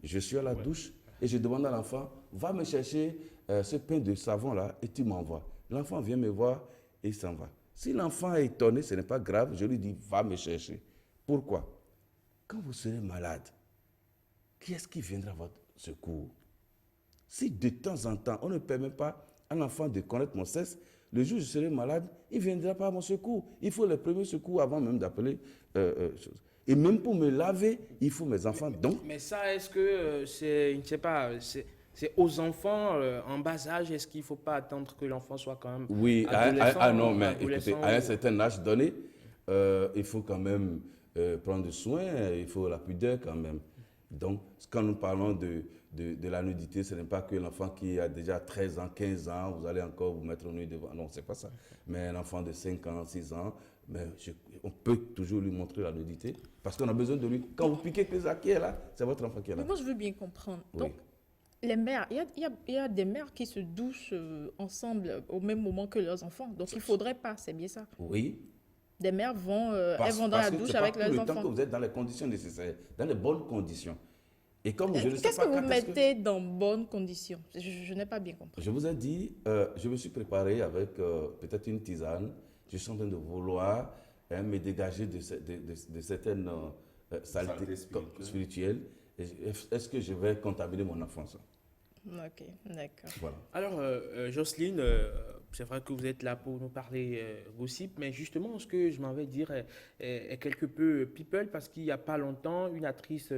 Je suis à la douche et je demande à l'enfant, va me chercher ce pain de savon-là et tu m'envoies. L'enfant vient me voir et il s'en va. Si l'enfant est étonné, ce n'est pas grave, je lui dis, va me chercher. Pourquoi? Quand vous serez malade, qui est-ce qui viendra à votre secours? Si de temps en temps, on ne permet pas à l'enfant de connaître mon sexe, le jour où je serai malade, il ne viendra pas à mon secours. Il faut les premiers secours avant même d'appeler chose. Et même pour me laver, il faut mes enfants. Mais ça, est-ce que c'est, je ne sais pas, c'est aux enfants en bas âge, est-ce qu'il ne faut pas attendre que l'enfant soit quand même adolescent? Non, mais écoutez, à un certain âge donné, il faut quand même prendre soin, il faut la pudeur quand même. Donc, quand nous parlons de la nudité, ce n'est pas que l'enfant qui a déjà 13 ans, 15 ans, vous allez encore vous mettre nu devant. Non, ce n'est pas ça. Mais un enfant de 5 ans, 6 ans, on peut toujours lui montrer la nudité parce qu'on a besoin de lui. Quand vous piquez que ça qui est là, c'est votre enfant qui est là. Mais moi, je veux bien comprendre. Oui. Donc, les mères, il y a des mères qui se douchent ensemble au même moment que leurs enfants. Donc, il ne faudrait pas, c'est bien ça. Oui. Des mères vont, elles vont dans la douche avec leurs enfants. Le temps que vous êtes dans les conditions nécessaires, dans les bonnes conditions. Et comme je ne sais Qu'est-ce pas que vous mettez dans bonnes conditions? Je n'ai pas bien compris. Je vous ai dit, je me suis préparé avec peut-être une tisane. Je suis en train de vouloir me dégager de certaines saletés spirituelles. Est-ce que je vais contaminer mon enfance? Ok, d'accord. Voilà. Alors, Jocelyne, c'est vrai que vous êtes là pour nous parler gossip, mais justement, ce que je m'en vais dire est quelque peu people, parce qu'il n'y a pas longtemps, une actrice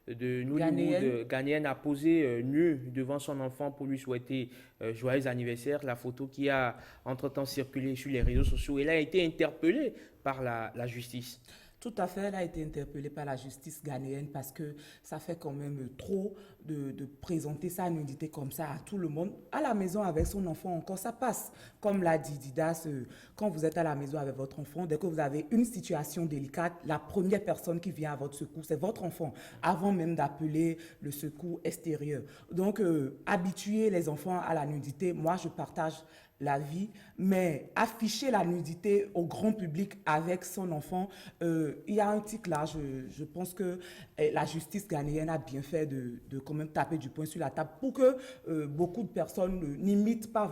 de Nollywood ghanéenne a posé nue devant son enfant pour lui souhaiter joyeux anniversaire. La photo qui a entre-temps circulé sur les réseaux sociaux, elle a été interpellée par la justice. Tout à fait, elle a été interpellée par la justice ghanéenne parce que ça fait quand même trop de présenter sa nudité comme ça à tout le monde. À la maison avec son enfant encore, ça passe. Comme l'a dit Didas, quand vous êtes à la maison avec votre enfant, dès que vous avez une situation délicate, la première personne qui vient à votre secours, c'est votre enfant, avant même d'appeler le secours extérieur. Donc, habituer les enfants à la nudité, moi, je partage la vie, mais afficher la nudité au grand public avec son enfant, il y a un tic là, je pense que la justice ghanéenne a bien fait de quand même taper du poing sur la table pour que beaucoup de personnes n'imitent pas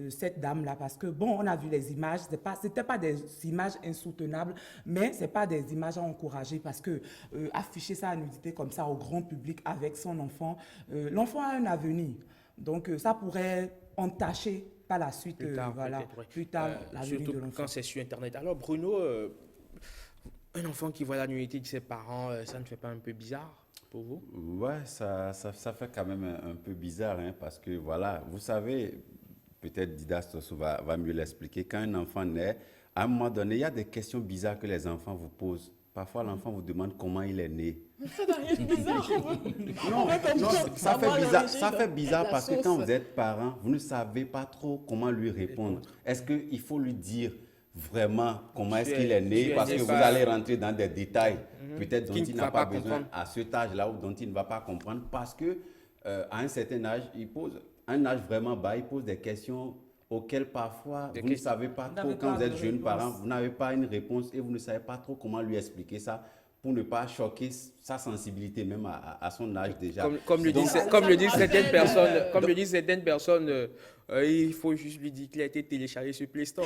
cette dame-là, parce que bon, on a vu les images, c'était pas des images insoutenables, mais c'est pas des images à encourager, parce que afficher sa nudité comme ça au grand public avec son enfant, l'enfant a un avenir, donc ça pourrait entacher par la suite, plus tard la vie de l'enfant. Quand c'est sur Internet. Alors Bruno, un enfant qui voit la nudité de ses parents, ça ne fait pas un peu bizarre pour vous? Ouais, ça fait quand même un peu bizarre, hein, parce que voilà, vous savez, peut-être Didas va mieux l'expliquer, quand un enfant naît, à un moment donné, il y a des questions bizarres que les enfants vous posent. Parfois, l'enfant vous demande comment il est né. Ça n'a rien de bizarre. Non, ça fait bizarre parce que quand vous êtes parent, vous ne savez pas trop comment lui répondre. Est-ce qu'il faut lui dire vraiment comment est-ce qu'il est né, parce que vous allez rentrer dans des détails peut-être dont il n'a pas besoin à cet âge-là, ou dont il ne va pas comprendre, parce que à un certain âge, un âge vraiment bas, il pose des questions auxquelles parfois vous ne savez pas trop, quand vous êtes jeune parent, vous n'avez pas une réponse et vous ne savez pas trop comment lui expliquer ça pour ne pas choquer sa sensibilité même à son âge déjà. Comme le disent certaines personnes, il faut juste lui dire qu'il a été téléchargé sur Play Store.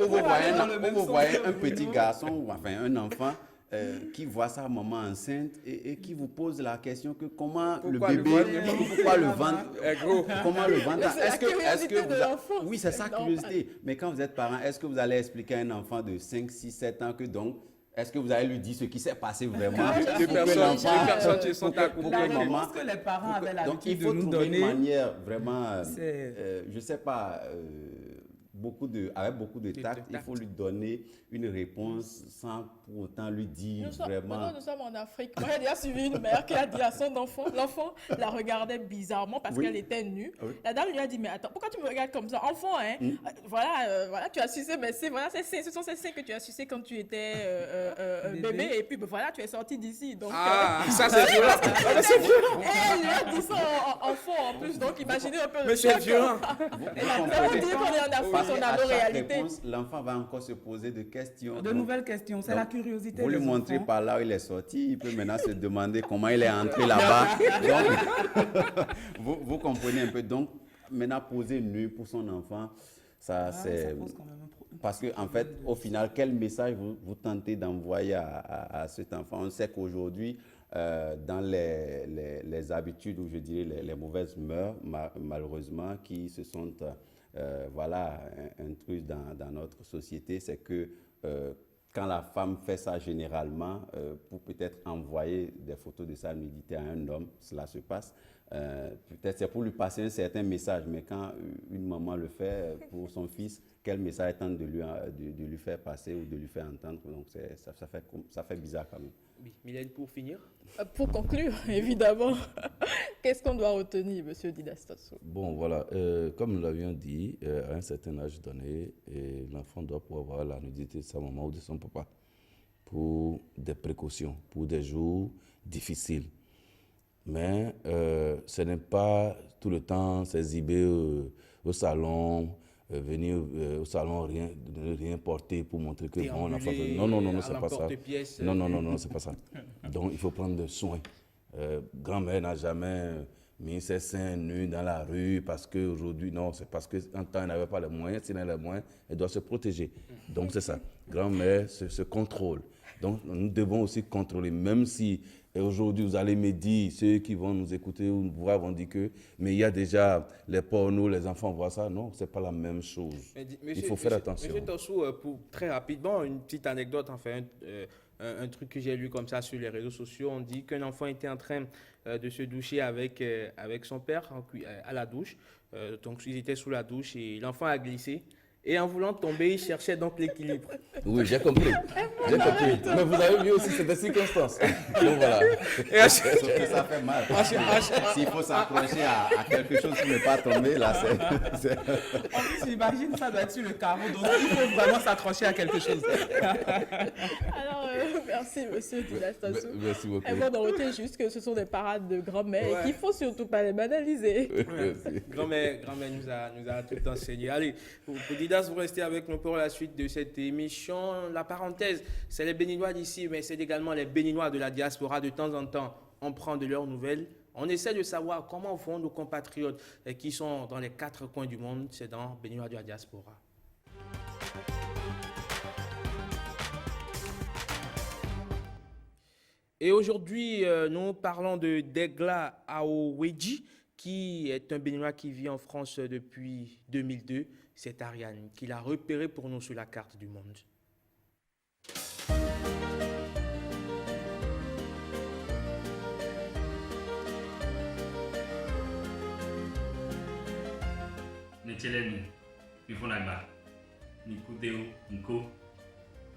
Vous voyez un petit garçon, ou enfin un enfant, qui voit sa maman enceinte et qui vous pose la question que pourquoi le ventre, oui, c'est sa curiosité. Mais quand vous êtes parent, est-ce que vous allez expliquer à un enfant de 5, 6, 7 ans que donc, est-ce que vous allez lui dire ce qui s'est passé vraiment? Deux personnes se sont accouplées. Je pense que les parents avaient l'habitude de nous donner. Donc, il faut trouver une manière vraiment, je ne sais pas, avec beaucoup de tact, il faut lui donner une réponse sans pour autant lui dire vraiment. Nous sommes en Afrique. Moi, j'ai déjà suivi une mère qui a dit à son enfant, l'enfant la regardait bizarrement parce qu'elle était nue. La dame lui a dit, mais attends, pourquoi tu me regardes comme ça? Enfant, hein? Voilà, tu as sucé, mais ce sont ces seins que tu as sucé quand tu étais bébé, et puis voilà, tu es sorti d'ici. Donc, ça c'est violent. Et elle lui a dit ça enfant en plus, donc imaginez un peu le c'est violent. On dit qu'on est en Afrique. À chaque réponse, l'enfant va encore se poser de questions. De nouvelles questions, c'est la curiosité. Vous lui montrez par là où il est sorti, il peut maintenant se demander comment il est entré là-bas. Vous comprenez un peu. Donc, maintenant, poser nu pour son enfant, ça c'est... Parce qu'en fait, au final, quel message vous tentez d'envoyer à cet enfant? On sait qu'aujourd'hui, dans les habitudes, ou je dirais les mauvaises mœurs, malheureusement, qui se sont... intruse dans notre société, c'est que quand la femme fait ça généralement, pour peut-être envoyer des photos de sa nudité à un homme, cela se passe. Peut-être c'est pour lui passer un certain message, mais quand une maman le fait pour son fils, quel message tente de lui faire passer ou de lui faire entendre? Donc ça fait bizarre quand même. Oui. Mylène, pour finir? Pour conclure, évidemment, qu'est-ce qu'on doit retenir, M. Didas Tasso? Bon, voilà, comme nous l'avions dit, à un certain âge donné, l'enfant doit pouvoir voir la nudité de sa maman ou de son papa pour des précautions, pour des jours difficiles. Mais ce n'est pas tout le temps s'exhiber au salon, venir au salon, rien porter pour montrer que bon, l'enfant... Non, c'est pas ça. Non, c'est pas ça. Donc, il faut prendre soin. Grand-mère n'a jamais mis ses seins nus dans la rue parce qu'aujourd'hui, non, c'est parce qu'en temps, elle n'avait pas les moyens. S'il n'a les moyens, elle doit se protéger. Donc, c'est ça. Grand-mère se contrôle. Donc, nous devons aussi contrôler, même si aujourd'hui, vous allez me dire, ceux qui vont nous écouter ou nous voir vont dire que, mais il y a déjà les pornos, les enfants voient ça. Non, ce n'est pas la même chose. Il faut faire attention. Monsieur Tassou, très rapidement, une petite anecdote, enfin, un truc que j'ai lu comme ça sur les réseaux sociaux. On dit qu'un enfant était en train de se doucher avec son père à la douche. Donc, ils étaient sous la douche et l'enfant a glissé. Et en voulant tomber, il cherchait donc l'équilibre. Oui, j'ai compris. Mais vous avez vu aussi, c'est des circonstances. Donc voilà. Sauf que ça fait mal. S'il faut s'accrocher à quelque chose qui n'est pas tombé, là, c'est... J'imagine ça doit être sur le carreau, donc il faut vraiment s'accrocher à quelque chose. Alors, merci, monsieur Didas Tasso. Merci beaucoup. Et bon, on retient juste que ce sont des parades de grand-mère et qu'il ne faut surtout pas les banaliser. Grand-mère nous a tout enseigné. Allez, pour Didas, vous restez avec nous pour la suite de cette émission. La parenthèse, c'est les Béninois d'ici, mais c'est également les Béninois de la diaspora. De temps en temps, on prend de leurs nouvelles. On essaie de savoir comment font nos compatriotes qui sont dans les 4 coins du monde. C'est dans Béninois de la diaspora. Et aujourd'hui, nous parlons de Degla Aoweji, qui est un Béninois qui vit en France depuis 2002. C'est Ariane qui l'a repéré pour nous sur la carte du monde.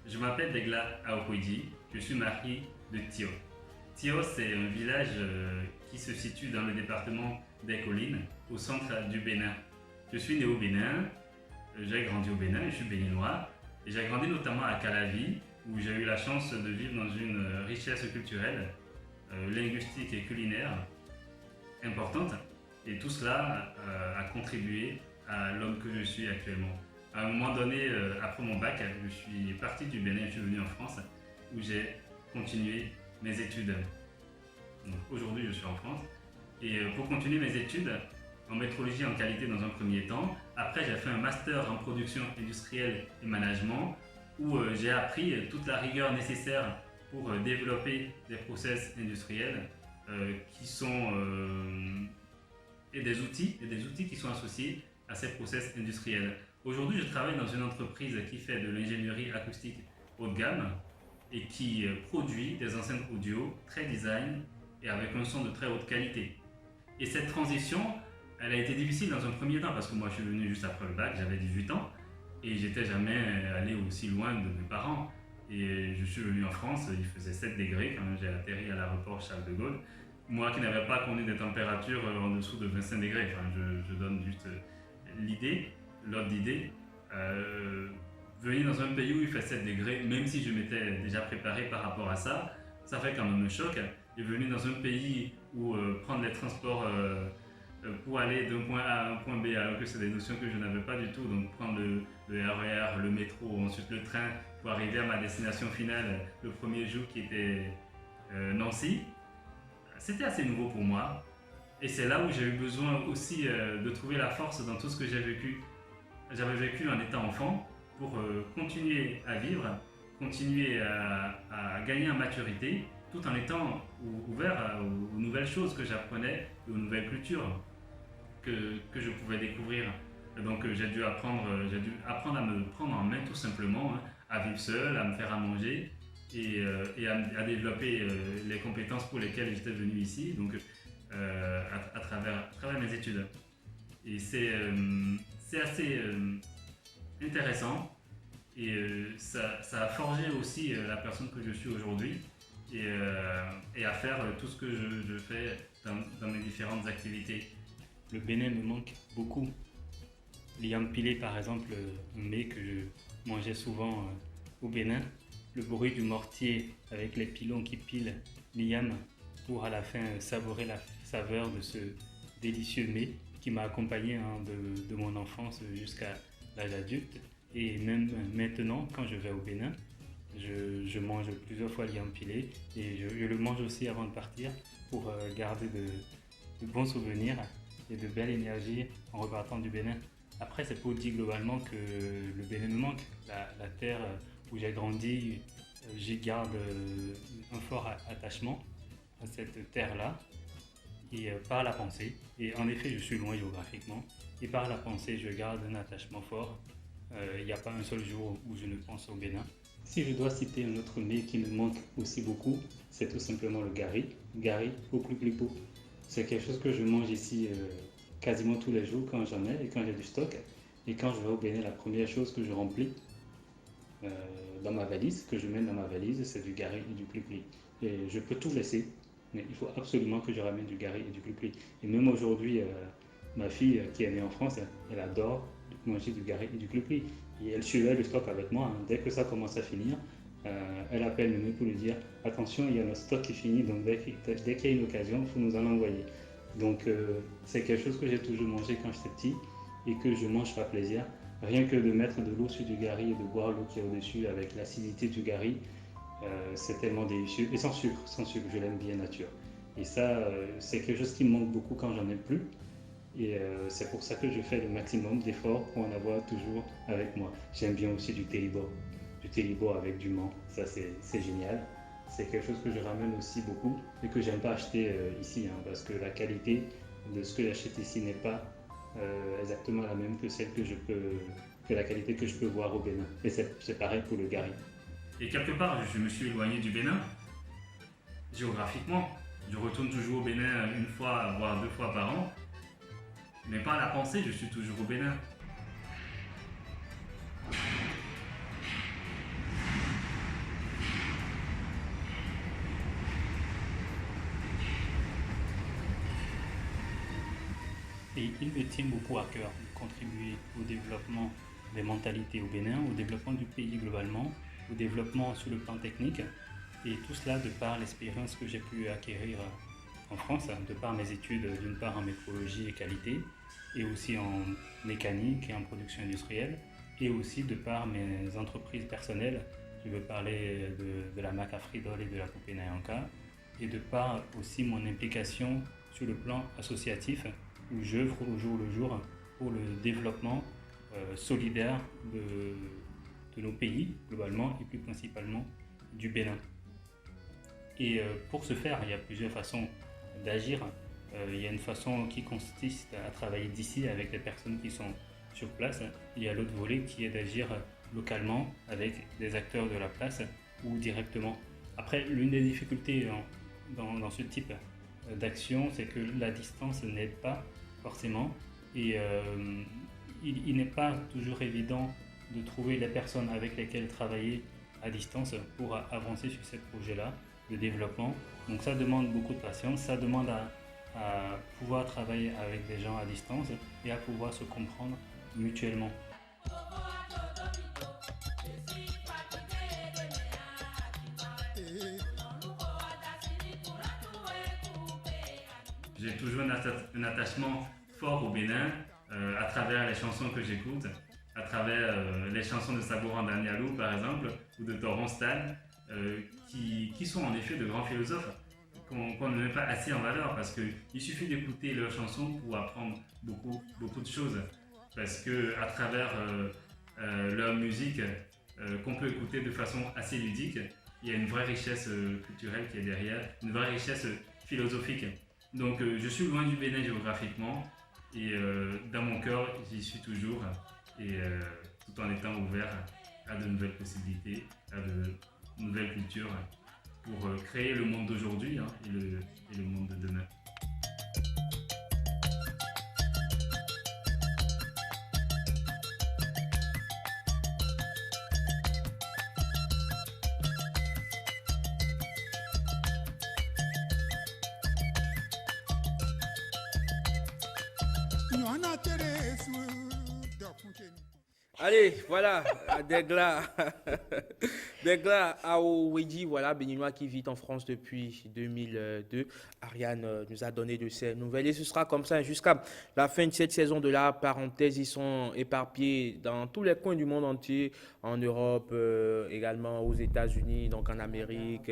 Je m'appelle Degla Aoweji, je suis marié de Tio. Tio, c'est un village qui se situe dans le département des Collines, au centre du Bénin. Je suis né au Bénin, j'ai grandi au Bénin, je suis béninois, et j'ai grandi notamment à Calavi, où j'ai eu la chance de vivre dans une richesse culturelle, linguistique et culinaire importante. Et tout cela a contribué à l'homme que je suis actuellement. À un moment donné, après mon bac, je suis parti du Bénin, je suis venu en France, où j'ai continué mes études. Aujourd'hui, je suis en France. Et pour continuer mes études en métrologie en qualité dans un premier temps, après j'ai fait un master en production industrielle et management où j'ai appris toute la rigueur nécessaire pour développer des process industriels qui sont et des outils qui sont associés à ces process industriels. Aujourd'hui, je travaille dans une entreprise qui fait de l'ingénierie acoustique haut de gamme et qui produit des enceintes audio très design et avec un son de très haute qualité. Et cette transition, elle a été difficile dans un premier temps parce que moi je suis venu juste après le bac, j'avais 18 ans et j'étais jamais allé aussi loin de mes parents. Et je suis venu en France, il faisait 7 degrés quand j'ai atterri à l'aéroport Charles de Gaulle. Moi qui n'avais pas connu des températures en dessous de 25 degrés, enfin, je donne juste l'ordre d'idée. Venir dans un pays où il fait 7 degrés, même si je m'étais déjà préparé par rapport à ça, ça fait quand même un choc. Et venir dans un pays où prendre les transports pour aller d'un point A à un point B, alors que c'est des notions que je n'avais pas du tout, donc prendre le RER, le métro, ensuite le train pour arriver à ma destination finale le premier jour qui était Nancy, c'était assez nouveau pour moi. Et c'est là où j'ai eu besoin aussi de trouver la force dans tout ce que j'ai vécu. J'avais vécu en étant enfant pour continuer à vivre, continuer à gagner en maturité, tout en étant ouvert aux nouvelles choses que j'apprenais, aux nouvelles cultures que je pouvais découvrir. Et donc j'ai dû apprendre à me prendre en main tout simplement, hein, à vivre seul, à me faire à manger et à développer les compétences pour lesquelles j'étais venu ici. Donc à travers mes études. Et c'est assez intéressant et ça a forgé aussi la personne que je suis aujourd'hui et à faire tout ce que je fais dans mes différentes activités. Le Bénin me manque beaucoup. L'iyampilé, par exemple, un mets que je mangeais souvent au Bénin. Le bruit du mortier avec les pilons qui pilent l'iyam pour à la fin savourer la saveur de ce délicieux mets qui m'a accompagné de mon enfance jusqu'à l'âge adulte. Et même maintenant, quand je vais au Bénin, je mange plusieurs fois l'iyampilé et je le mange aussi avant de partir pour garder de bons souvenirs et de belles énergies en repartant du Bénin. Après, c'est pour dire globalement que le Bénin me manque. La terre où j'ai grandi, j'y garde un fort attachement à cette terre-là et par la pensée. Et en effet, je suis loin géographiquement et par la pensée, je garde un attachement fort. Il n'y a pas un seul jour où je ne pense au Bénin. Si je dois citer un autre mets qui me manque aussi beaucoup, c'est tout simplement le gari. Gari au pliplipo. C'est quelque chose que je mange ici quasiment tous les jours quand j'en ai et quand j'ai du stock. Et quand je vais au Bénin, la première chose que je remplis dans ma valise, que je mets dans ma valise, c'est du gari et du pli-pli. Et je peux tout laisser, mais il faut absolument que je ramène du gari et du pli-pli. Et même aujourd'hui, ma fille qui est née en France, elle adore manger du gari et du pli-pli. Et elle suivait le stock avec moi. Dès que ça commence à finir, elle appelle Mémé pour lui dire « Attention, il y a notre stock qui finit, donc dès qu'il y a une occasion, il faut nous en envoyer. » Donc c'est quelque chose que j'ai toujours mangé quand j'étais petit et que je mange par plaisir. Rien que de mettre de l'eau sur du gari et de boire l'eau qui est au-dessus avec l'acidité du gari, c'est tellement délicieux. Et sans sucre, je l'aime bien nature. Et ça, c'est quelque chose qui me manque beaucoup quand j'en ai plus. Et c'est pour ça que je fais le maximum d'efforts pour en avoir toujours avec moi. J'aime bien aussi du télibo avec du menthe, ça c'est génial. C'est quelque chose que je ramène aussi beaucoup et que j'aime pas acheter ici, parce que la qualité de ce que j'achète ici n'est pas exactement la même que celle que la qualité que je peux voir au Bénin. Et c'est pareil pour le gari. Et quelque part, je me suis éloigné du Bénin, géographiquement. Je retourne toujours au Bénin une fois, voire 2 fois par an. Mais par la pensée, je suis toujours au Bénin. Et il me tient beaucoup à cœur de contribuer au développement des mentalités au Bénin, au développement du pays globalement, au développement sur le plan technique. Et tout cela de par l'expérience que j'ai pu acquérir en France, de par mes études d'une part en métrologie et qualité, et aussi en mécanique et en production industrielle, et aussi de par mes entreprises personnelles. Je veux parler de la marque Afridol et de la poupée Nayanka, et de par aussi mon implication sur le plan associatif, où j'œuvre au jour le jour pour le développement solidaire de nos pays, globalement, et plus principalement du Bénin. Et pour ce faire, il y a plusieurs façons d'agir. Il y a une façon qui consiste à travailler d'ici avec les personnes qui sont sur place. Il y a l'autre volet qui est d'agir localement avec des acteurs de la place ou directement. Après, l'une des difficultés dans ce type d'action, c'est que la distance n'aide pas forcément et il n'est pas toujours évident de trouver les personnes avec lesquelles travailler à distance pour avancer sur ces projets-là de développement. Donc ça demande beaucoup de patience, ça demande à pouvoir travailler avec des gens à distance et à pouvoir se comprendre mutuellement. J'ai toujours un attachement fort au Bénin à travers les chansons que j'écoute, à travers les chansons de Sabouran Danialou par exemple, ou de Toron Stan, qui sont en effet de grands philosophes qu'on ne met pas assez en valeur parce qu'il suffit d'écouter leurs chansons pour apprendre beaucoup de choses. Parce qu'à travers leur musique qu'on peut écouter de façon assez ludique, il y a une vraie richesse culturelle qui est derrière, une vraie richesse philosophique. Donc je suis loin du Bénin géographiquement et dans mon cœur j'y suis toujours et tout en étant ouvert à de nouvelles possibilités, à de nouvelles cultures pour créer le monde d'aujourd'hui et le monde de demain. Allez, voilà, Degla. Degla Aouwedi, voilà, béninois qui vit en France depuis 2002. Ariane nous a donné de ses nouvelles et ce sera comme ça jusqu'à la fin de cette saison de la parenthèse. Ils sont éparpillés dans tous les coins du monde entier, en Europe, également aux États-Unis, donc en Amérique,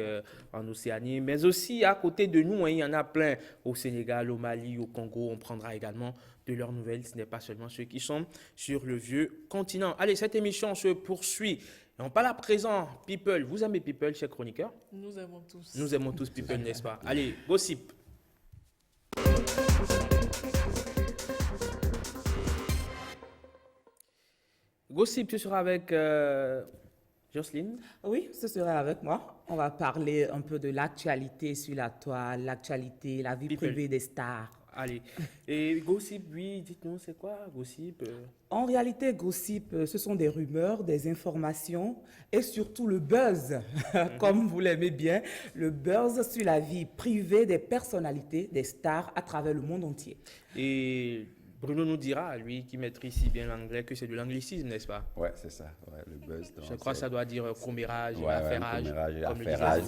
en Océanie, mais aussi à côté de nous, hein, il y en a plein au Sénégal, au Mali, au Congo. On prendra également de leurs nouvelles. Ce n'est pas seulement ceux qui sont sur le vieux continent. Allez, cette émission se poursuit. Et on parle à présent People. Vous aimez People, chers chroniqueurs? Nous aimons tous. Nous aimons tous People, n'est-ce pas? Allez, gossip. Gossip, tu seras avec Jocelyne? Oui, ce sera avec moi. On va parler un peu de l'actualité sur la toile, l'actualité, la vie People. privée des stars. Allez. Et Gossip, oui, dites-nous, c'est quoi Gossip? En réalité, Gossip, ce sont des rumeurs, des informations et surtout le buzz, comme vous l'aimez bien, le buzz sur la vie privée des personnalités, des stars à travers le monde entier. Et Bruno nous dira, lui qui maîtrise si bien l'anglais, que c'est de l'anglicisme, n'est-ce pas? Ouais, c'est ça, ouais, le buzz. Je crois que ça doit dire commérage, ouais, affairage. Affairage,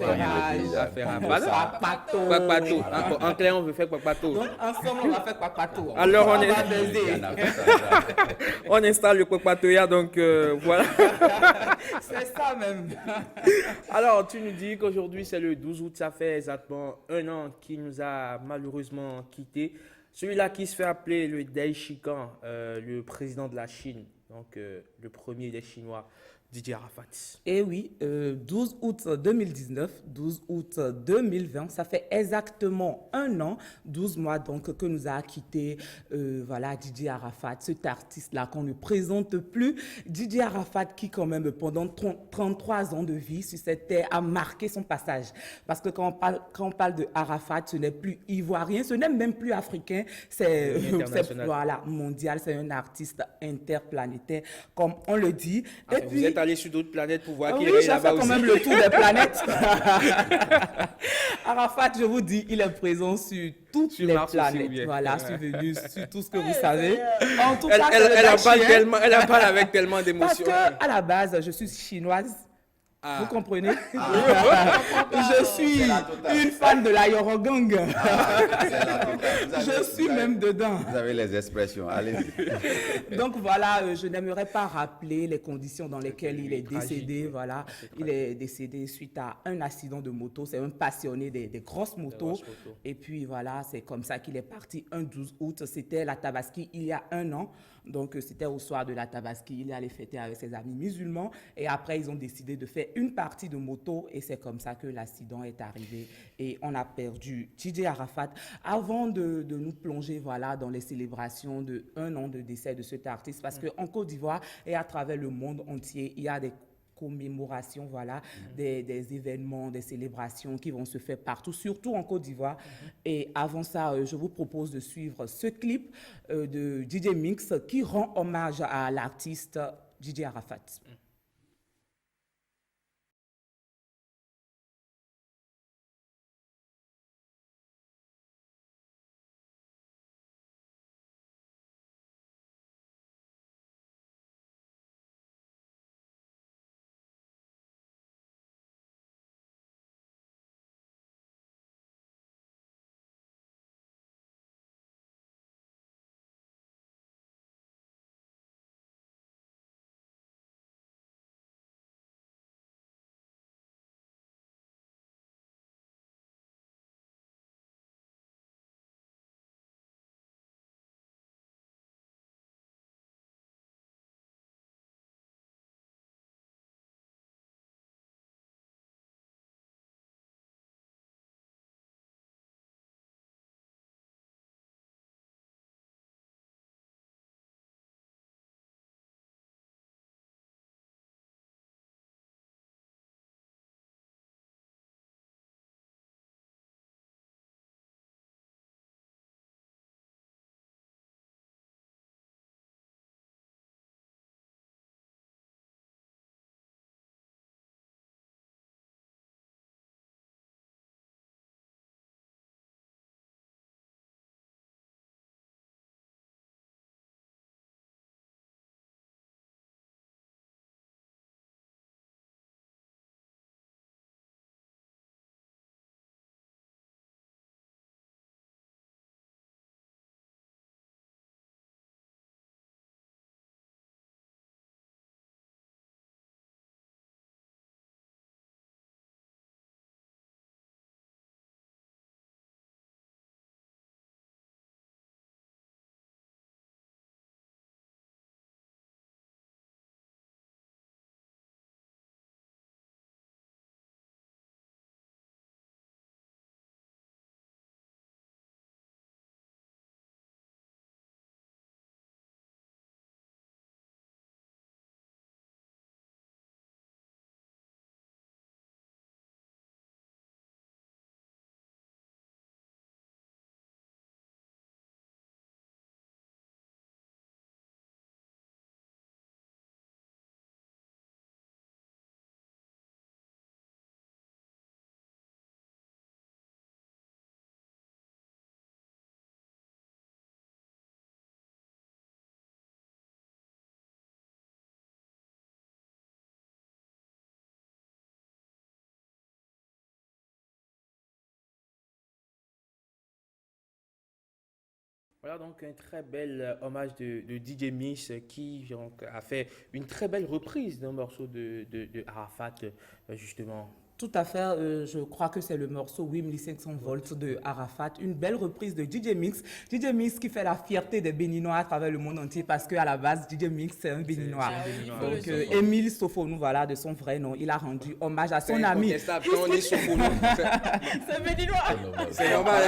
Quackpato. En clair, on veut faire quackpato. Donc, ensemble, on va faire quackpato. Alors, on installe le quackpato, donc voilà. C'est ça même. Alors, tu nous dis qu'aujourd'hui, c'est le 12 août, ça fait exactement 1 an qu'il nous a malheureusement quittés. Celui-là qui se fait appeler le Dai Shikan, le président de la Chine, donc le premier des Chinois, Didier Arafat. Et oui, 12 août 2019, 12 août 2020, ça fait exactement 1 an, 12 mois donc que nous a quitté voilà, Didier Arafat, cet artiste-là qu'on ne présente plus. Didier Arafat qui quand même pendant 33 ans de vie sur cette terre a marqué son passage. Parce que quand on parle de Arafat, ce n'est plus ivoirien, ce n'est même plus africain, c'est voilà, mondial, c'est un artiste interplanétaire comme on le dit. Ah, et puis, vous êtes allé sur d'autres planètes pour voir qu'il est là-bas aussi. Oui, j'ai fait quand même le tour des planètes. Arafat, je vous dis, il est présent sur toutes les planètes. Aussi, voilà, sur Vénus, sur tout ce que vous savez. En tout cas, elle en parle avec tellement d'émotions. Parce qu'à la base, je suis chinoise. Vous comprenez? Je suis une fan de la Yorogang. Je suis même dedans. Vous avez les expressions, allez-y. Donc voilà, je n'aimerais pas rappeler les conditions dans lesquelles il est décédé. Voilà, il est décédé suite à un accident de moto. C'est un passionné des grosses motos. Et puis voilà, c'est comme ça qu'il est parti un 12 août. C'était la Tabaski il y a 1 an. Donc, c'était au soir de la Tabaski. Il est allé fêter avec ses amis musulmans. Et après, ils ont décidé de faire une partie de moto. Et c'est comme ça que l'accident est arrivé. Et on a perdu Didier Arafat. Avant de nous plonger voilà, dans les célébrations de 1 an de décès de cet artiste, parce qu'en Côte d'Ivoire et à travers le monde entier, il y a des commémorations, voilà, des événements, des célébrations qui vont se faire partout, surtout en Côte d'Ivoire. Et avant ça, je vous propose de suivre ce clip de DJ Mix qui rend hommage à l'artiste Didier Arafat. Voilà donc un très bel hommage de DJ Mix qui donc, a fait une très belle reprise d'un morceau de Arafat, justement. Tout à fait, je crois que c'est le morceau 8500 volts de Arafat, une belle reprise de DJ Mix. DJ Mix qui fait la fierté des Béninois à travers le monde entier parce qu'à la base, DJ Mix c'est un Béninois. Donc Émile Sofonou, voilà, de son vrai nom, il a rendu hommage à son ami. C'est Béninois. C'est normal,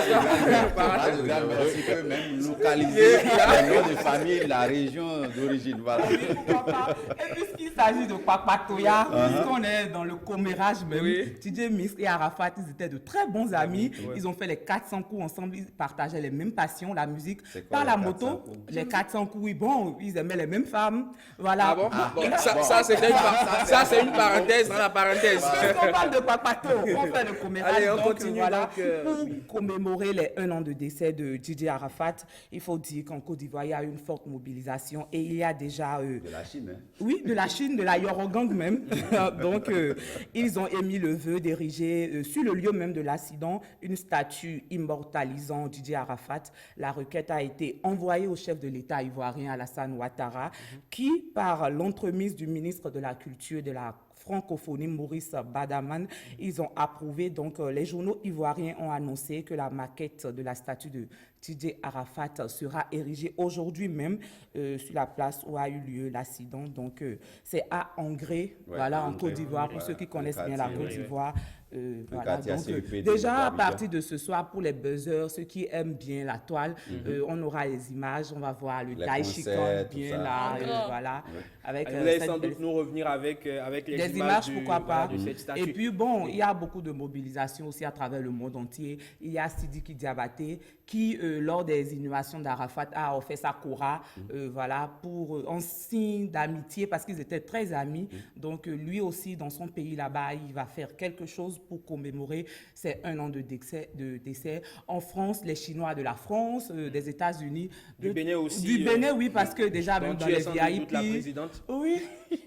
merci que même localiser le nom de famille, la région d'origine. Voilà. Et puisqu'il s'agit de Papatoya, puisqu'on est dans le commérage même, DJ Mix et Arafat, ils étaient de très bons amis. Ils ont fait les 400 coups ensemble, ils partageaient les mêmes passions, la musique, pas la moto. Les 400 coups, oui, bon, ils aimaient les mêmes femmes. Voilà. Ah bon? Ça, c'est une parenthèse dans la parenthèse. On parle de Papato, on fait le commérage. Allez, on continue. Voilà. Pour commémorer les 1 an de décès de DJ Arafat, il faut dire qu'en Côte d'Ivoire, il y a eu une forte mobilisation et il y a déjà... de la Chine, hein? Oui, de la Chine, de la Yorogang même. Donc, ils ont émis le vœu d'ériger sur le lieu même de l'accident une statue immortalisant DJ Arafat. La requête a été envoyée au chef de l'État ivoirien Alassane Ouattara, qui, par l'entremise du ministre de la Culture et de la francophonie Maurice Badaman, ils ont approuvé. Donc, les journaux ivoiriens ont annoncé que la maquette de la statue de DJ Arafat sera érigée aujourd'hui même sur la place où a eu lieu l'accident. Donc, c'est à Angré, voilà, en Côte d'Ivoire, pour ceux qui connaissent bien la Côte d'Ivoire. Voilà. Donc, déjà, à partir de ce soir, pour les buzzers, ceux qui aiment bien la toile, on aura les images, on va voir le Daishikon bien là, voilà. Avec, vous allez sans doute nous revenir avec les images pourquoi pas. De cette statue. Et puis bon, il y a beaucoup de mobilisation aussi à travers le monde entier. Il y a Sidiki Diabaté qui, lors des inhumations d'Arafat, a offert sa Kora, voilà, en signe d'amitié parce qu'ils étaient très amis. Donc lui aussi, dans son pays là-bas, il va faire quelque chose pour commémorer ces 1 an de décès. En France, les Chinois de la France, des États-Unis. Du Bénin aussi. Du Bénin, oui, parce que déjà, même dans les VIP... la présidente. Oui.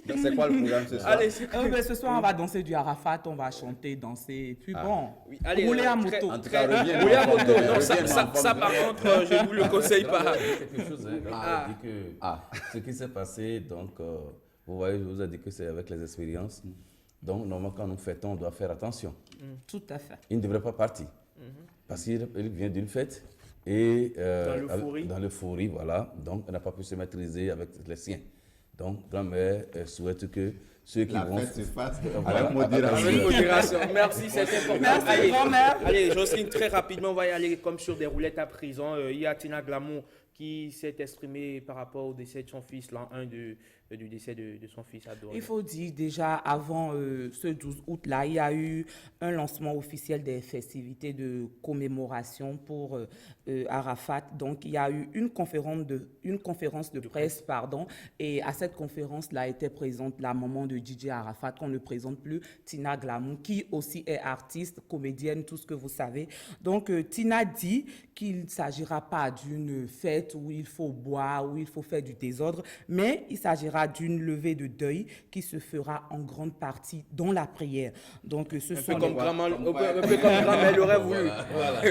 Donc c'est quoi le programme ce soir? Allez, ce soir, on va danser du Arafat, on va chanter, danser, et puis bon, oui, allez, rouler à moto. En tout cas, rouler à moto, non, ça par contre, je ne vous le conseille pas. Quelque chose, hein, dit que ce qui s'est passé, donc, vous voyez, je vous ai dit que c'est avec les expériences. Donc, normalement, quand nous fêtons, on doit faire attention. Tout à fait. Il ne devrait pas partir, parce qu'il vient d'une fête. Et dans l'euphorie, voilà. Donc, on n'a pas pu se maîtriser avec les siens. Donc, grand-mère souhaite que ceux qui vont... se fasse avec modération. Avec modération. Merci, c'est important. Merci, allez, grand-mère. Allez, Jocelyne, très rapidement, on va y aller comme sur des roulettes à prison. Il y a Tina Glamour qui s'est exprimée par rapport au décès de son fils, l'an 1 du décès de son fils adoré. Il faut dire déjà avant ce 12 août-là, il y a eu un lancement officiel des festivités de commémoration pour Arafat. Donc, il y a eu une conférence de presse, et à cette conférence-là était présente la maman de DJ Arafat, qu'on ne présente plus, Tina Glamour, qui aussi est artiste, comédienne, tout ce que vous savez. Donc, Tina dit qu'il ne s'agira pas d'une fête où il faut boire, où il faut faire du désordre, mais il s'agira d'une levée de deuil qui se fera en grande partie dans la prière. Donc, un peu comme grand-mère l'aurait voulu. Voilà.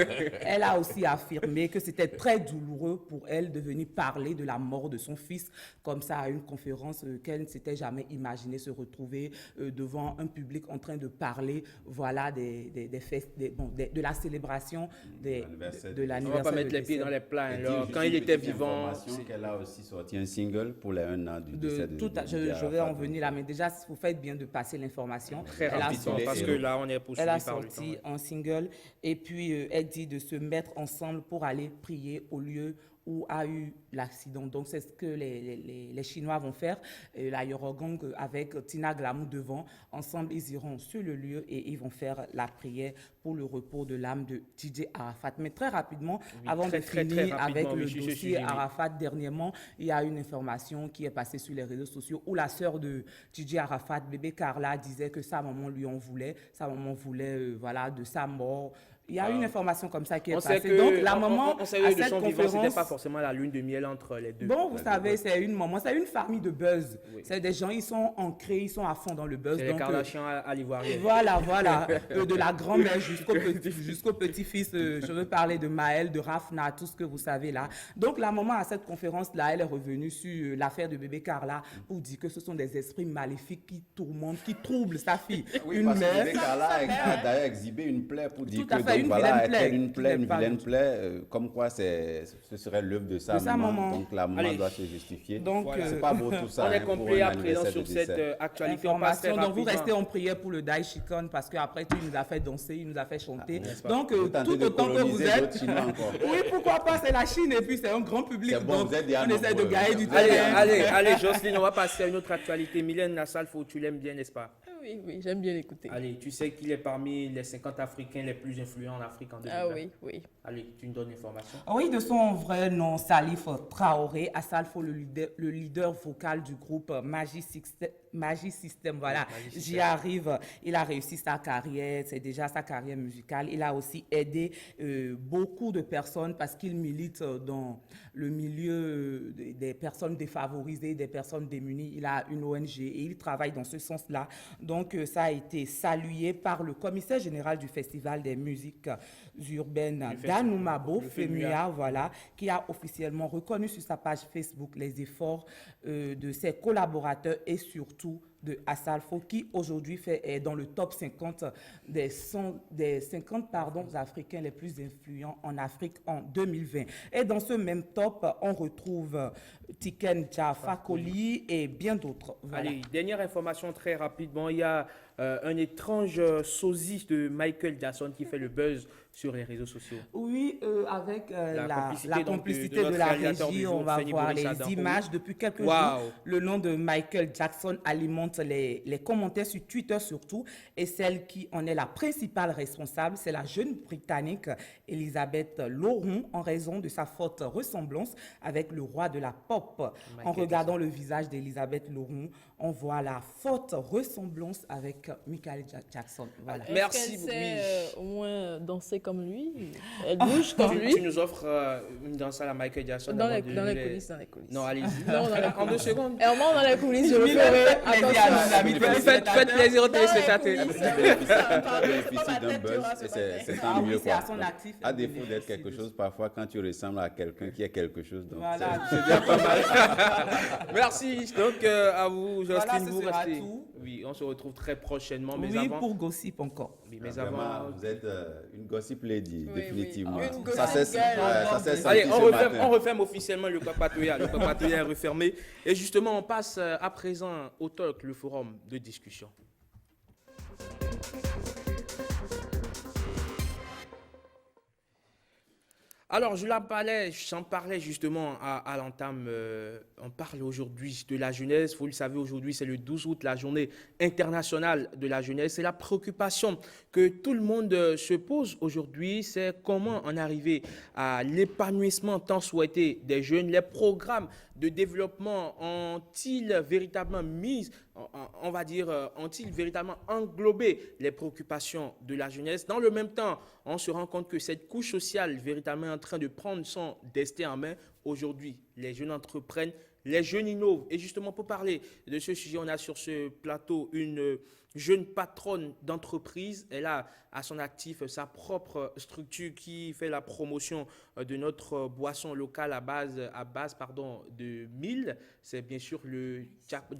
Elle a aussi affirmé que c'était très douloureux pour elle de venir parler de la mort de son fils comme ça à une conférence qu'elle ne s'était jamais imaginé se retrouver devant un public en train de parler, voilà, de la célébration de l'anniversaire. On ne va pas mettre les pieds dans les plats. Alors, quand il était vivant, qu'elle a aussi sorti un single pour les 1 an du décès de je vais en venir là, mais déjà, vous faites bien de passer l'information. Très rapidement, parce que là, on est poursuivi par le temps. Elle a sorti un single et puis elle dit de se mettre ensemble pour aller prier au lieu où a eu l'accident. Donc, c'est ce que les Chinois vont faire. La Yorogang avec Tina Glamour devant. Ensemble, ils iront sur le lieu et ils vont faire la prière pour le repos de l'âme de DJ Arafat. Mais très rapidement, avant de finir avec le dossier Arafat, dernièrement, il y a une information qui est passée sur les réseaux sociaux où la sœur de DJ Arafat, bébé Carla, disait que sa maman lui en voulait. Sa maman voulait, voilà, de sa mort, Il y a une information comme ça qui est on sait passée. que, Donc, la maman, on sait à que de cette son vivant, conférence... c'était pas forcément la lune de miel entre les deux. Bon, vous savez, c'est une maman, c'est une famille de buzz. Oui. C'est des gens, ils sont ancrés, ils sont à fond dans le buzz. C'est les Kardashians à l'ivoirienne. Voilà. De la grand-mère jusqu'au petit-fils. Je veux parler de Maël, de Rafna, tout ce que vous savez là. Donc, la maman, à cette conférence-là, elle est revenue sur l'affaire de bébé Carla pour dire que ce sont des esprits maléfiques qui tourmentent, qui troublent sa fille. Oui, parce que bébé Carla a d'ailleurs exhibé une plaie pour dire que une vilaine plaie, comme quoi ce serait l'œuvre de sa maman. Donc la maman doit se justifier. Donc voilà. C'est pas beau tout ça. On est complet à présent sur cette actualité. Donc vous restez en prière pour le Daishikon parce qu'après tu nous as fait danser, il nous a fait chanter. Donc tout autant que vous êtes. Oui, pourquoi pas, c'est la Chine et puis c'est un grand public. Bon, donc on essaie de gagner du temps. Allez, Jocelyne, on va passer à une autre actualité. Mylène Nassalfo, tu l'aimes bien, n'est-ce pas? Oui, j'aime bien l'écouter. Allez, tu sais qu'il est parmi les 50 Africains les plus influents en Afrique en 2020. Ah oui. Allez, tu nous donnes l'information. Oui, de son vrai nom, Salif Traoré, Assalfo, le leader vocal du groupe Magic System, voilà, j'y arrive. Il a réussi sa carrière, c'est déjà sa carrière musicale. Il a aussi aidé beaucoup de personnes parce qu'il milite dans le milieu des personnes défavorisées, des personnes démunies. Il a une ONG et il travaille dans ce sens-là. Donc, ça a été salué par le commissaire général du Festival des musiques urbaines d'Anoumabo, FEMUA, voilà, qui a officiellement reconnu sur sa page Facebook les efforts de ses collaborateurs et surtout de Assalfo, qui aujourd'hui est dans le top 50 des 50 Africains les plus influents en Afrique en 2020. Et dans ce même top, on retrouve Tiken Jah Fakoly et bien d'autres. Voilà. Allez, dernière information très rapidement. Il y a un étrange sosie de Michael Jackson qui fait le buzz sur les réseaux sociaux. Oui, avec la complicité de la régie, on va voir les images. Depuis quelques jours, le nom de Michael Jackson alimente les commentaires sur Twitter surtout, et celle qui en est la principale responsable, c'est la jeune Britannique Elisabeth Loron, en raison de sa forte ressemblance avec le roi de la pop. En regardant le visage d'Elisabeth Loron, on voit la forte ressemblance avec Michael Jackson. Voilà. Merci beaucoup. Elle sait au moins danser comme lui. Elle bouge comme lui. Tu nous offres une danse à la Michael Jackson dans les coulisses. Non, allez-y. En 2 secondes. Herman, dans les coulisses, je le ferai. Faites plaisir aux téléspectateurs. Bénéficie d'un buzz, c'est un mieux quoi. À défaut d'être quelque chose, parfois quand tu ressembles à quelqu'un qui est quelque chose, donc c'est bien pas mal. Merci. Donc à vous, Jocelyne, vous restez. Oui, on se retrouve très prochainement. Mais oui, avant... pour gossip encore. Oui, mais avant... Vous êtes une gossip lady, définitivement. Oui. Ça c'est Allez, on referme officiellement le Papatouya. Le Papatouya est refermé. Et justement, on passe à présent au talk, le forum de discussion. Alors, j'en parlais justement à l'entame. On parle aujourd'hui de la jeunesse. Vous le savez, aujourd'hui, c'est le 12 août, la journée internationale de la jeunesse. C'est la préoccupation que tout le monde se pose aujourd'hui, c'est comment en arriver à l'épanouissement tant souhaité des jeunes. Les programmes de développement ont-ils véritablement ont-ils véritablement englobé les préoccupations de la jeunesse? Dans le même temps, on se rend compte que cette couche sociale véritablement en train de prendre son destin en main. Aujourd'hui, les jeunes entreprennent, les jeunes innovent. Et justement, pour parler de ce sujet, on a sur ce plateau une jeune patronne d'entreprise. Elle a à son actif sa propre structure qui fait la promotion de notre boisson locale à base de mil. C'est bien sûr le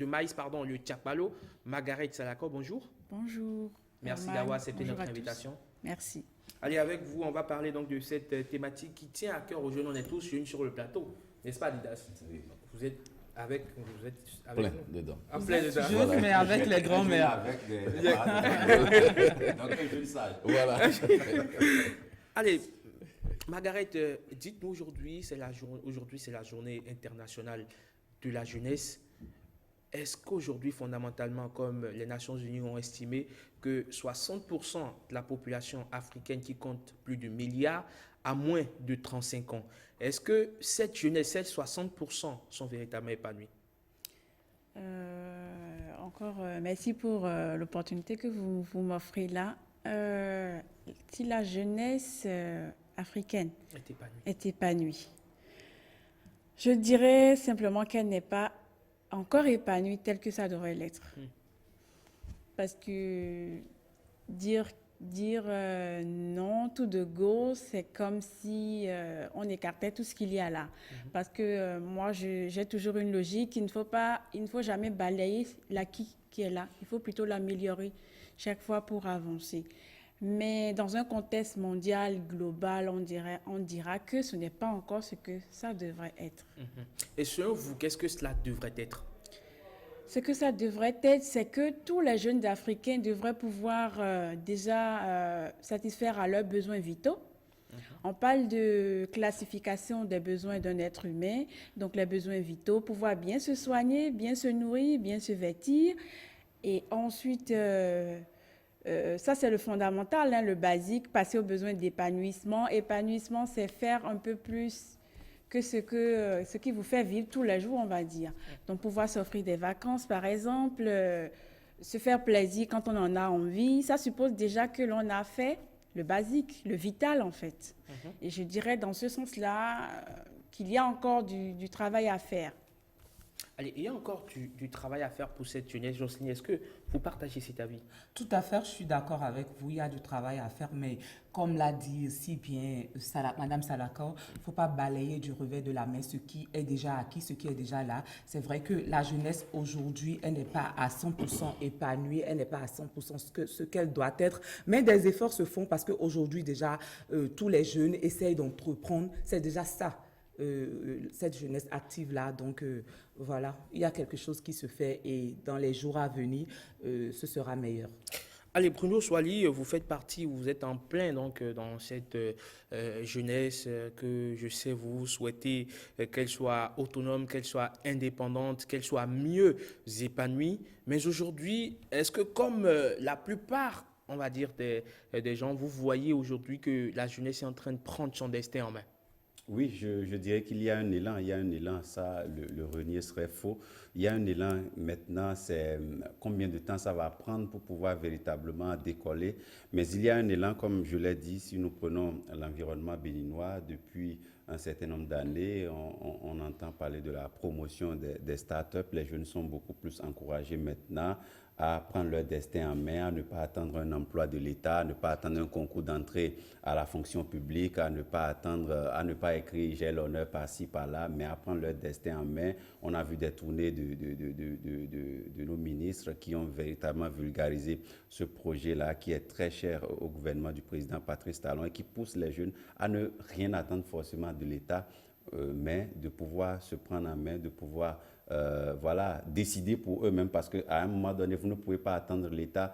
maïs, le tchapalo. Margaret Salako, bonjour. Bonjour. Merci d'avoir accepté notre invitation. Merci. Allez, avec vous, on va parler donc de cette thématique qui tient à cœur aux jeunes. On est tous jeunes sur le plateau, n'est-ce pas, Didas? Vous êtes avec plein dedans. Plein dedans. Jeune, voilà. Mais avec les grands-mères. Avec donc un jeune sage. Voilà. Allez, Margaret, dites-nous aujourd'hui, c'est la journée internationale de la jeunesse. Est-ce qu'aujourd'hui, fondamentalement, comme les Nations Unies ont estimé que 60% de la population africaine qui compte plus de milliards a moins de 35 ans, est-ce que cette jeunesse, ces 60% sont véritablement épanouis? Encore merci pour l'opportunité que vous m'offrez là. si la jeunesse africaine est épanouie, je dirais simplement qu'elle n'est pas encore épanouie telle que ça devrait l'être. Parce que dire non tout de go, c'est comme si on écartait tout ce qu'il y a là. Parce que moi, j'ai toujours une logique, il ne faut jamais balayer l'acquis qui est là. Il faut plutôt l'améliorer chaque fois pour avancer. Mais dans un contexte mondial, global, on dira que ce n'est pas encore ce que ça devrait être. Et selon vous, qu'est-ce que cela devrait être? Ce que ça devrait être, c'est que tous les jeunes Africains devraient pouvoir déjà satisfaire à leurs besoins vitaux. On parle de classification des besoins d'un être humain, donc les besoins vitaux, pouvoir bien se soigner, bien se nourrir, bien se vêtir. Et ensuite, ça c'est le fondamental, hein, le basique, passer aux besoins d'épanouissement. Épanouissement, c'est faire un peu plus que ce qui vous fait vivre tous les jours, on va dire. Donc, pouvoir s'offrir des vacances, par exemple, se faire plaisir quand on en a envie, ça suppose déjà que l'on a fait le basique, le vital, en fait. Et je dirais dans ce sens-là qu'il y a encore du travail à faire. Allez, il y a encore du travail à faire pour cette jeunesse. Jocelyne, est-ce que vous partagez cet avis? Tout à fait, je suis d'accord avec vous. Il y a du travail à faire, mais comme l'a dit si bien Madame Salako, il ne faut pas balayer du revers de la main ce qui est déjà acquis, ce qui est déjà là. C'est vrai que la jeunesse aujourd'hui, elle n'est pas à 100% épanouie, elle n'est pas à 100% ce qu'elle doit être, mais des efforts se font parce qu'aujourd'hui déjà, tous les jeunes essayent d'entreprendre. C'est déjà ça. Cette jeunesse active-là. Donc, voilà, il y a quelque chose qui se fait et dans les jours à venir, ce sera meilleur. Allez, Bruno Soili, vous faites partie, vous êtes en plein donc, dans cette jeunesse que je sais vous souhaitez qu'elle soit autonome, qu'elle soit indépendante, qu'elle soit mieux épanouie. Mais aujourd'hui, est-ce que comme la plupart, on va dire, des gens, vous voyez aujourd'hui que la jeunesse est en train de prendre son destin en main? Oui, je dirais qu'il y a un élan, ça, le renier serait faux. Il y a un élan maintenant, c'est combien de temps ça va prendre pour pouvoir véritablement décoller. Mais il y a un élan, comme je l'ai dit, si nous prenons l'environnement béninois, depuis un certain nombre d'années, on entend parler de la promotion des startups. Les jeunes sont beaucoup plus encouragés maintenant à prendre leur destin en main, à ne pas attendre un emploi de l'État, à ne pas attendre un concours d'entrée à la fonction publique, à ne pas écrire « j'ai l'honneur par-ci, par-là », mais à prendre leur destin en main. On a vu des tournées de nos ministres qui ont véritablement vulgarisé ce projet-là, qui est très cher au gouvernement du président Patrice Talon et qui pousse les jeunes à ne rien attendre forcément de l'État, mais de pouvoir se prendre en main, de pouvoir décider pour eux-mêmes, parce qu'à un moment donné, vous ne pouvez pas attendre l'État.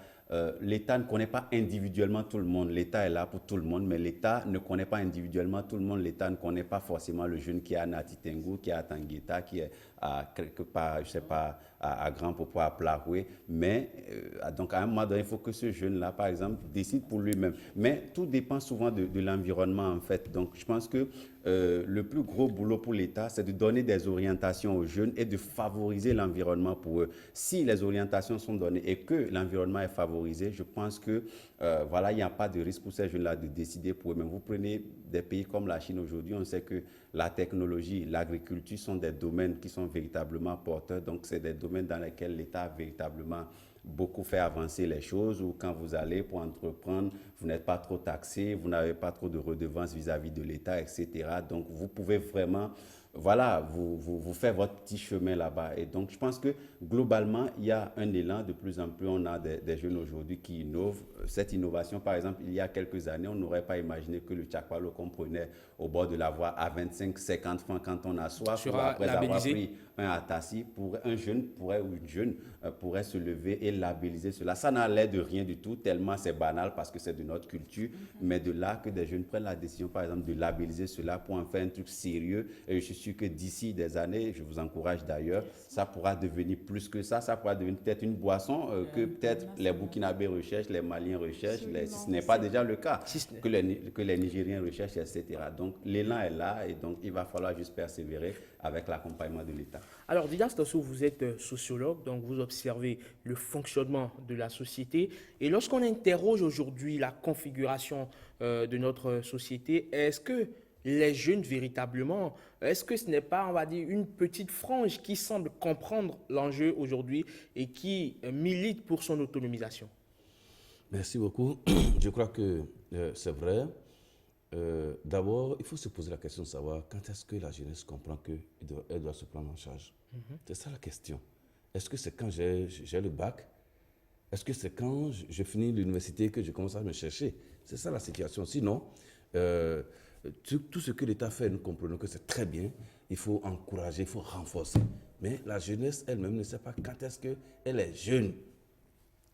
L'État ne connaît pas individuellement tout le monde. L'État est là pour tout le monde, mais l'État ne connaît pas individuellement tout le monde. L'État ne connaît pas forcément le jeune qui est à Nati Tengu, qui est à Tangueta, qui est à quelque part, je ne sais pas, à Grand Popo, à Plaroué. Mais donc, à un moment donné, il faut que ce jeune-là, par exemple, décide pour lui-même. Mais tout dépend souvent de l'environnement, en fait. Donc, je pense que le plus gros boulot pour l'État, c'est de donner des orientations aux jeunes et de favoriser l'environnement pour eux. Si les orientations sont données et que l'environnement est favorisé, je pense que il n'y a pas de risque pour ces jeunes-là de décider pour eux-mêmes. Vous prenez des pays comme la Chine aujourd'hui, on sait que la technologie, l'agriculture sont des domaines qui sont véritablement porteurs. Donc, c'est des domaines dans lesquels l'État a véritablement beaucoup fait avancer les choses, où quand vous allez pour entreprendre, vous n'êtes pas trop taxé, vous n'avez pas trop de redevances vis-à-vis de l'État, etc. Donc, vous pouvez vraiment, vous faites votre petit chemin là-bas. Et donc, je pense que globalement, il y a un élan. De plus en plus, on a des jeunes aujourd'hui qui innovent. Cette innovation, par exemple, il y a quelques années, on n'aurait pas imaginé que le tchakwalo qu'on prenait au bord de la voie à 25-50 francs quand on a soif, après avoir pris un atassi, pour un jeune ou une jeune pourrait se lever et labelliser cela. Ça n'a l'air de rien du tout, tellement c'est banal parce que c'est de notre culture, mais de là que des jeunes prennent la décision, par exemple, de labelliser cela pour en faire un truc sérieux. Et je suis sûr que d'ici des années, je vous encourage d'ailleurs, ça pourra devenir plus que ça pourra devenir peut-être une boisson que peut-être les Burkinabés recherchent, les Maliens recherchent, si ce n'est pas déjà le cas, que les Nigériens recherchent, etc. Donc l'élan est là et donc il va falloir juste persévérer avec l'accompagnement de l'État. Alors Didas Tasso, vous êtes sociologue, donc vous observez le fonctionnement de la société. Et lorsqu'on interroge aujourd'hui la configuration de notre société, est-ce que les jeunes véritablement, est-ce que ce n'est pas, on va dire, une petite frange qui semble comprendre l'enjeu aujourd'hui et qui milite pour son autonomisation? Merci beaucoup. Je crois que c'est vrai. D'abord, il faut se poser la question de savoir quand est-ce que la jeunesse comprend qu'elle doit se prendre en charge. C'est ça la question. Est-ce que c'est quand j'ai le bac? Est-ce que c'est quand je finis l'université que je commence à me chercher? C'est ça la situation. Sinon, tout ce que l'État fait, nous comprenons que c'est très bien. Il faut encourager, il faut renforcer. Mais la jeunesse elle-même ne sait pas quand est-ce qu'elle est jeune.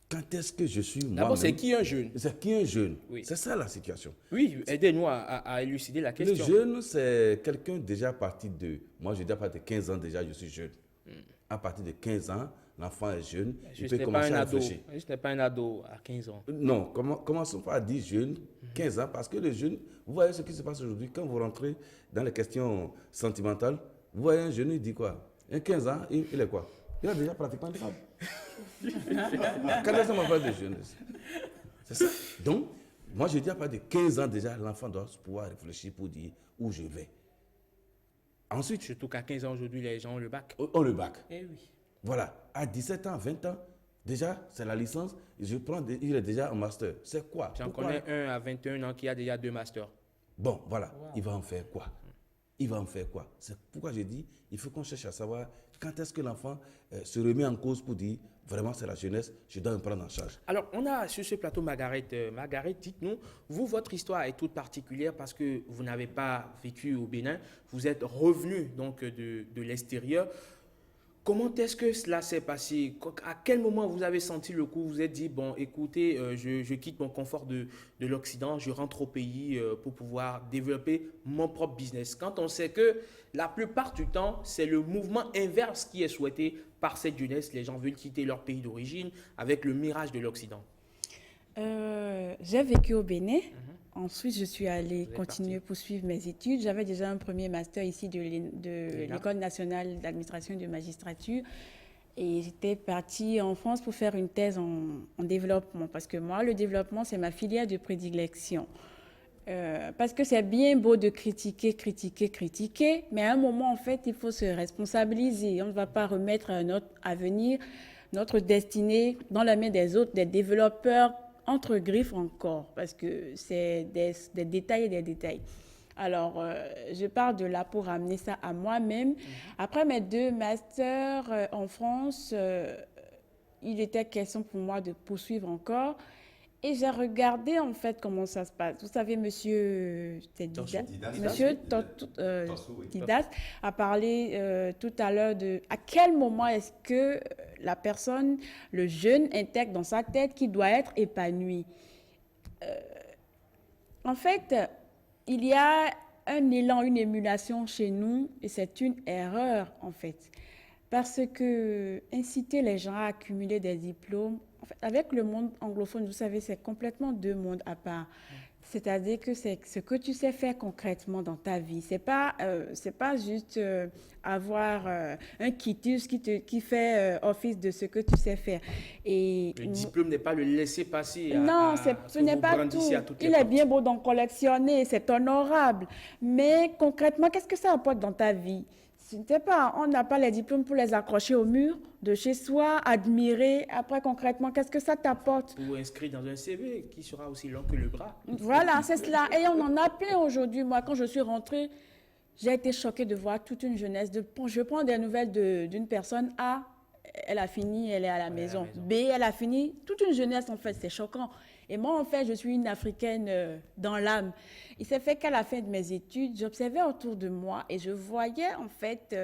Quand est-ce que je suis moi-même? D'abord, c'est qui un jeune? C'est qui un jeune? Oui. C'est ça la situation. Oui, aidez-nous à élucider la question. Le jeune, c'est quelqu'un déjà à partir de... Moi, je dis à partir de 15 ans déjà, je suis jeune. À partir de 15 ans, l'enfant est jeune. Il peut commencer à réfléchir. Je n'ai pas un ado à 15 ans. Non, commençons pas à dire jeune, 15 ans, parce que le jeune, vous voyez ce qui se passe aujourd'hui, quand vous rentrez dans les questions sentimentales, vous voyez un jeune, il dit quoi? Un 15 ans, il est quoi? Il a déjà pratiquement une femme. Quand est-ce qu'on va parler de jeunesse? C'est ça. Donc, moi je dis à partir de 15 ans déjà, l'enfant doit pouvoir réfléchir pour dire où je vais. Ensuite, surtout qu'à 15 ans aujourd'hui, les gens ont le bac. Ont le bac. Eh oui. Voilà. À 17 ans, 20 ans, déjà, c'est la licence. Il est déjà en master. C'est quoi? J'en connais un à 21 ans qui a déjà 2 masters. Bon, voilà. Wow. Il va en faire quoi? Il va en faire quoi? C'est pourquoi je dis, il faut qu'on cherche à savoir quand est-ce que l'enfant se remet en cause pour dire, vraiment c'est la jeunesse, je dois me prendre en charge. Alors, on a sur ce plateau Margaret. Margaret, dites-nous, vous, votre histoire est toute particulière parce que vous n'avez pas vécu au Bénin. Vous êtes revenu donc de l'extérieur. Comment est-ce que cela s'est passé? À quel moment vous avez senti le coup? Vous vous êtes dit, bon, écoutez, je quitte mon confort de l'Occident, je rentre au pays pour pouvoir développer mon propre business. Quand on sait que la plupart du temps, c'est le mouvement inverse qui est souhaité par cette jeunesse. Les gens veulent quitter leur pays d'origine avec le mirage de l'Occident. J'ai vécu au Bénin. Ensuite, je suis allée continuer poursuivre mes études. J'avais déjà un premier master ici de l'École nationale d'administration et de magistrature. Et j'étais partie en France pour faire une thèse en développement. Parce que moi, le développement, c'est ma filière de prédilection. Parce que c'est bien beau de critiquer, mais à un moment, en fait, il faut se responsabiliser. On ne va pas remettre notre avenir, notre destinée dans la main des autres, des développeurs, entre griffes encore, parce que c'est des détails et des détails. Alors, je pars de là pour amener ça à moi-même. Après mes 2 masters en France, il était question pour moi de poursuivre encore. Et j'ai regardé en fait comment ça se passe. Vous savez, monsieur Didas a parlé tout à l'heure de à quel moment est-ce que la personne, le jeune, intègre dans sa tête qu'il doit être épanoui. En fait, il y a un élan, une émulation chez nous et c'est une erreur en fait. Parce que inciter les gens à accumuler des diplômes, en fait, avec le monde anglophone, vous savez, c'est complètement 2 mondes à part. C'est-à-dire que c'est ce que tu sais faire concrètement dans ta vie. C'est pas juste avoir un quitus qui fait office de ce que tu sais faire. Et le diplôme n'est pas le laisser-passer. Non, ce n'est pas tout. Il est bien beau d'en collectionner, c'est honorable. Mais concrètement, qu'est-ce que ça apporte dans ta vie? On n'a pas les diplômes pour les accrocher au mur de chez soi, admirer. Après, concrètement, qu'est-ce que ça t'apporte? Ou inscrit dans un CV qui sera aussi long que le bras. Voilà, c'est cela. Et on en a plein aujourd'hui. Moi, quand je suis rentrée, j'ai été choquée de voir toute une jeunesse. Je prends des nouvelles d'une personne A, elle a fini, elle est à la maison. B, elle a fini. Toute une jeunesse, en fait, c'est choquant. Et moi, en fait, je suis une Africaine dans l'âme. Il s'est fait qu'à la fin de mes études, j'observais autour de moi et je voyais, en fait,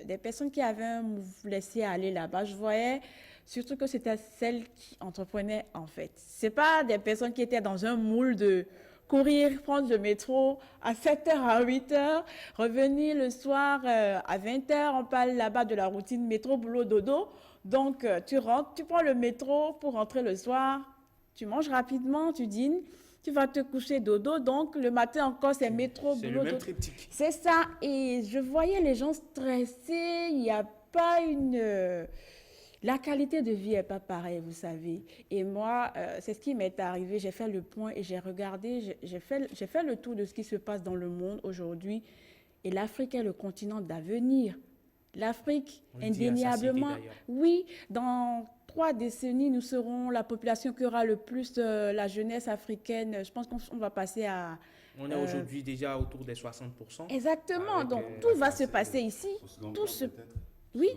des personnes qui avaient un laissé aller là-bas. Je voyais surtout que c'était celles qui entreprenaient, en fait. Ce n'est pas des personnes qui étaient dans un moule de courir, prendre le métro à 7h, à 8h, revenir le soir à 20h. On parle là-bas de la routine métro, boulot, dodo. Donc, tu rentres, tu prends le métro pour rentrer le soir, tu manges rapidement, tu dînes, tu vas te coucher dodo. Donc, le matin encore, c'est métro, boulot, le même dodo. triptyque. C'est ça. Et je voyais les gens stressés. Il n'y a pas une... La qualité de vie n'est pas pareille, vous savez. Et moi, c'est ce qui m'est arrivé. J'ai fait le point et j'ai regardé, j'ai fait le tour de ce qui se passe dans le monde aujourd'hui. Et l'Afrique est le continent d'avenir. L'Afrique, indéniablement, oui, dans 3 décennies, nous serons la population qui aura le plus la jeunesse africaine. Je pense qu'on va passer à... On est aujourd'hui déjà autour des 60%. Exactement. Donc, tout va se passer ici. Tout se... Oui.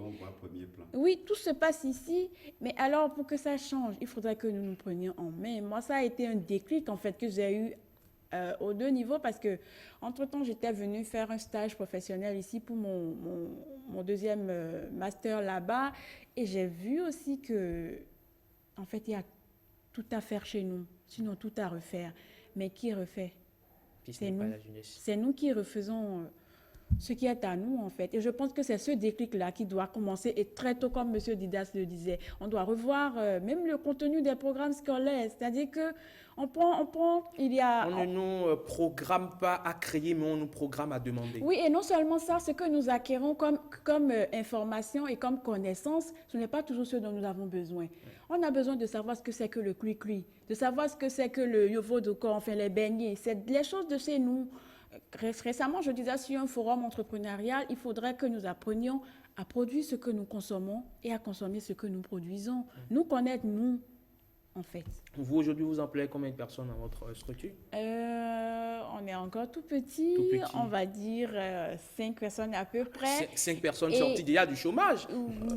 Oui, tout se passe ici. Mais alors, pour que ça change, il faudrait que nous nous prenions en main. Moi, ça a été un déclic, en fait, que j'ai eu aux 2 niveaux, parce que entre-temps, j'étais venue faire un stage professionnel ici pour mon 2e master là-bas, et j'ai vu aussi que, en fait, il y a tout à faire chez nous, sinon tout à refaire. Mais qui refait? C'est nous. C'est nous qui refaisons ce qui est à nous, en fait. Et je pense que c'est ce déclic-là qui doit commencer, et très tôt, comme M. Didas le disait. On doit revoir même le contenu des programmes scolaires. C'est-à-dire que on ne nous programme pas à créer, mais on nous programme à demander. Oui, et non seulement ça, ce que nous acquérons comme information et comme connaissance, ce n'est pas toujours ce dont nous avons besoin. On a besoin de savoir ce que c'est que le cui-cui, de savoir ce que c'est que le yovo-doko, enfin les beignets. C'est les choses de chez nous. Récemment, je disais sur un forum entrepreneurial, il faudrait que nous apprenions à produire ce que nous consommons et à consommer ce que nous produisons. Nous connaître, nous, en fait. Vous, aujourd'hui, vous employez combien de personnes dans votre structure? On est encore tout petit. On va dire 5 personnes à peu près. 5 personnes sorties déjà du chomage.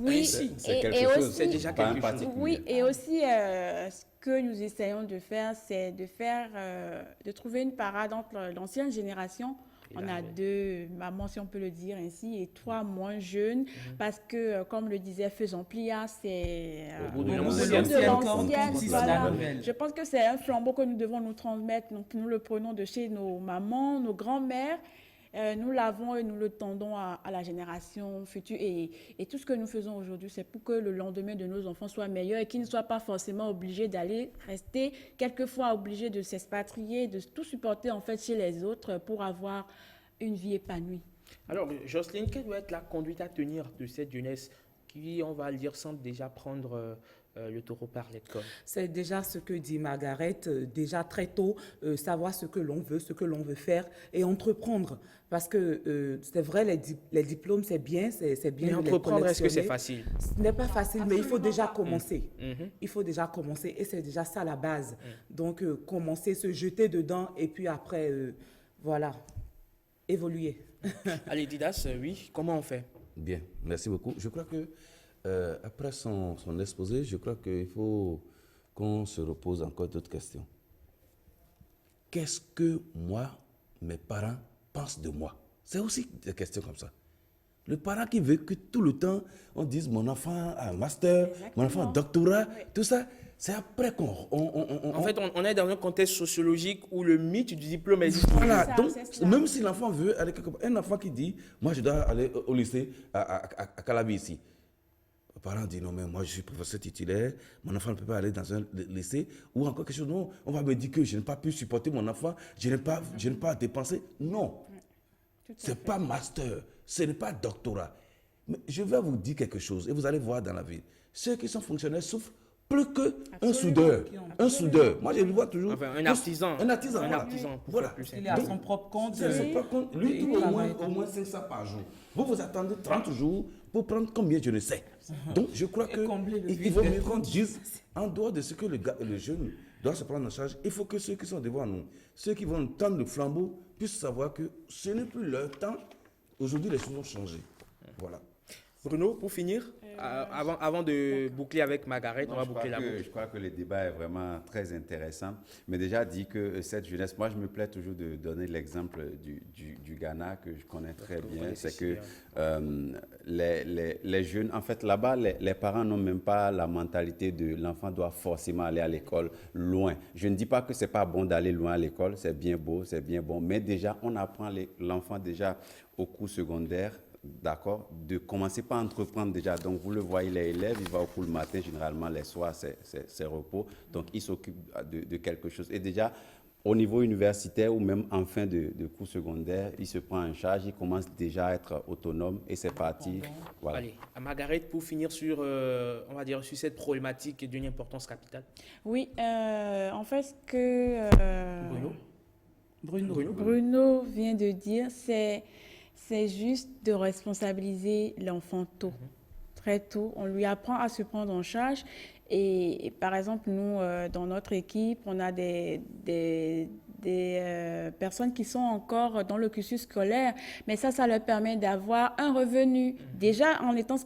Oui, c'est quelque chose. C'est déjà quelque chose. Oui, et aussi, ce que nous essayons de faire, c'est de trouver une parade entre l'ancienne génération. On a 2 mamans, si on peut le dire ainsi, et 3 moins jeunes, parce que, comme le disait Faisant Plia, c'est au bout de l'ancienne. Voilà. Je pense que c'est un flambeau que nous devons nous transmettre. Donc, nous le prenons de chez nos mamans, nos grands-mères. Nous l'avons et nous le tendons à la génération future. Et tout ce que nous faisons aujourd'hui, c'est pour que le lendemain de nos enfants soit meilleur et qu'ils ne soient pas forcément obligés d'aller rester, quelquefois obligés de s'expatrier, de tout supporter en fait chez les autres pour avoir une vie épanouie. Alors, Jocelyne, quelle doit être la conduite à tenir de cette jeunesse qui, on va le dire, semble déjà prendre le taureau par les cornes? C'est déjà ce que dit Margaret, déjà très tôt, savoir ce que l'on veut faire et entreprendre. Parce que c'est vrai, les diplômes, c'est bien. Mais entreprendre, est-ce que c'est facile? Ce n'est pas facile, mais il faut déjà commencer. Il faut déjà commencer et c'est déjà ça la base. Donc, commencer, se jeter dedans et puis après, voilà, évoluer. Allez, Didas, oui, comment on fait? Bien, merci beaucoup. Je crois que après son exposé, je crois qu'il faut qu'on se repose encore d'autres questions. Qu'est-ce que moi, mes parents pensent de moi? C'est aussi des questions comme ça. Le parent qui veut que tout le temps, on dise mon enfant a un master, mon enfant a un doctorat, tout ça, c'est après qu'on... En fait, on est dans un contexte sociologique où le mythe du diplôme existe. Voilà, donc même si l'enfant veut aller quelque part, un enfant qui dit, moi je dois aller au lycée à Calabi ici. Le parent dit, non mais moi je suis professeur titulaire, mon enfant ne peut pas aller dans un lycée, ou encore quelque chose, non, on va me dire que je n'ai pas pu supporter mon enfant, je n'ai pas dépensé. Non, ce n'est pas master, ce n'est pas doctorat. Mais je vais vous dire quelque chose, et vous allez voir dans la vie, ceux qui sont fonctionnaires souffrent plus qu'un soudeur. Un soudeur. Moi, je le vois toujours. Enfin, un artisan. Un artisan. Voilà. Il est à son propre compte. Lui, il trouve au moins 500 par jour. Vous attendez 30 jours pour prendre combien, je ne sais. Donc, je crois qu'il vaut mieux qu'on dise, en dehors de ce que le jeune doit se prendre en charge, il faut que ceux qui sont devant nous, ceux qui vont tendre le flambeau, puissent savoir que ce n'est plus leur temps. Aujourd'hui, les choses ont changé. Voilà. Bruno, pour finir, avant de boucler avec Margaret, on va boucler la boucle. Je crois que le débat est vraiment très intéressant. Mais déjà dit que cette jeunesse, moi je me plais toujours de donner l'exemple du Ghana que je connais très bien. C'est que les jeunes, en fait là-bas, les parents n'ont même pas la mentalité de l'enfant doit forcément aller à l'école loin. Je ne dis pas que c'est pas bon d'aller loin à l'école, c'est bien beau, c'est bien bon. Mais déjà, on apprend l'enfant déjà au cours secondaire. D'accord, de commencer par entreprendre déjà. Donc, vous le voyez, les élèves, il va au cours le matin, généralement, les soirs, c'est repos. Donc, il s'occupe de quelque chose. Et déjà, au niveau universitaire ou même en fin de cours secondaire, il se prend en charge, il commence déjà à être autonome et c'est parti. Voilà. Allez, à Margaret, pour finir sur, on va dire, sur cette problématique d'une importance capitale. Oui, en fait, ce que Bruno vient de dire, c'est juste de responsabiliser l'enfant tôt, très tôt. On lui apprend à se prendre en charge. Et par exemple, nous, dans notre équipe, on a des personnes qui sont encore dans le cursus scolaire, mais ça leur permet d'avoir un revenu. Déjà, en étant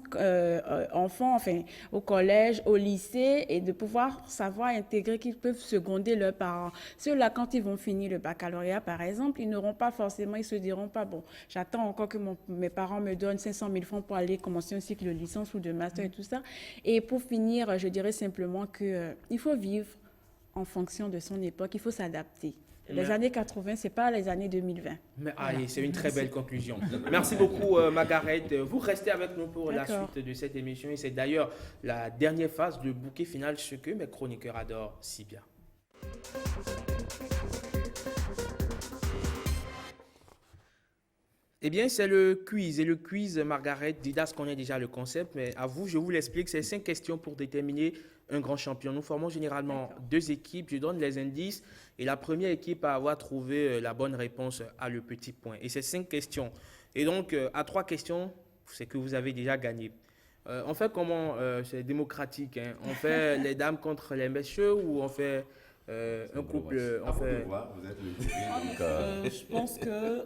enfant, enfin, au collège, au lycée, et de pouvoir savoir intégrer qu'ils peuvent seconder leurs parents. Ceux-là, quand ils vont finir le baccalauréat, par exemple, ils n'auront pas forcément, ils se diront pas, bon, j'attends encore que mes parents me donnent 500 000 francs pour aller commencer un cycle de licence ou de master et tout ça. Et pour finir, je dirais simplement qu'il faut vivre en fonction de son époque, il faut s'adapter. Les années 80, ce n'est pas les années 2020. Mais allez, c'est une très belle conclusion. Merci beaucoup, Margaret. Vous restez avec nous pour la suite de cette émission. Et c'est d'ailleurs la dernière phase de bouquet final, ce que mes chroniqueurs adorent si bien. Eh bien, c'est le quiz. Et le quiz, Margaret, Didas connaît déjà le concept, mais à vous, je vous l'explique. C'est 5 questions pour déterminer un grand champion. Nous formons généralement 2 équipes. Je donne les indices et la première équipe à avoir trouvé la bonne réponse a le petit point. Et c'est 5 questions. Et donc, à 3 questions, c'est que vous avez déjà gagné. On fait comment? C'est démocratique. Hein. On fait les dames contre les messieurs ou on fait... un couple, on fait... Je pense que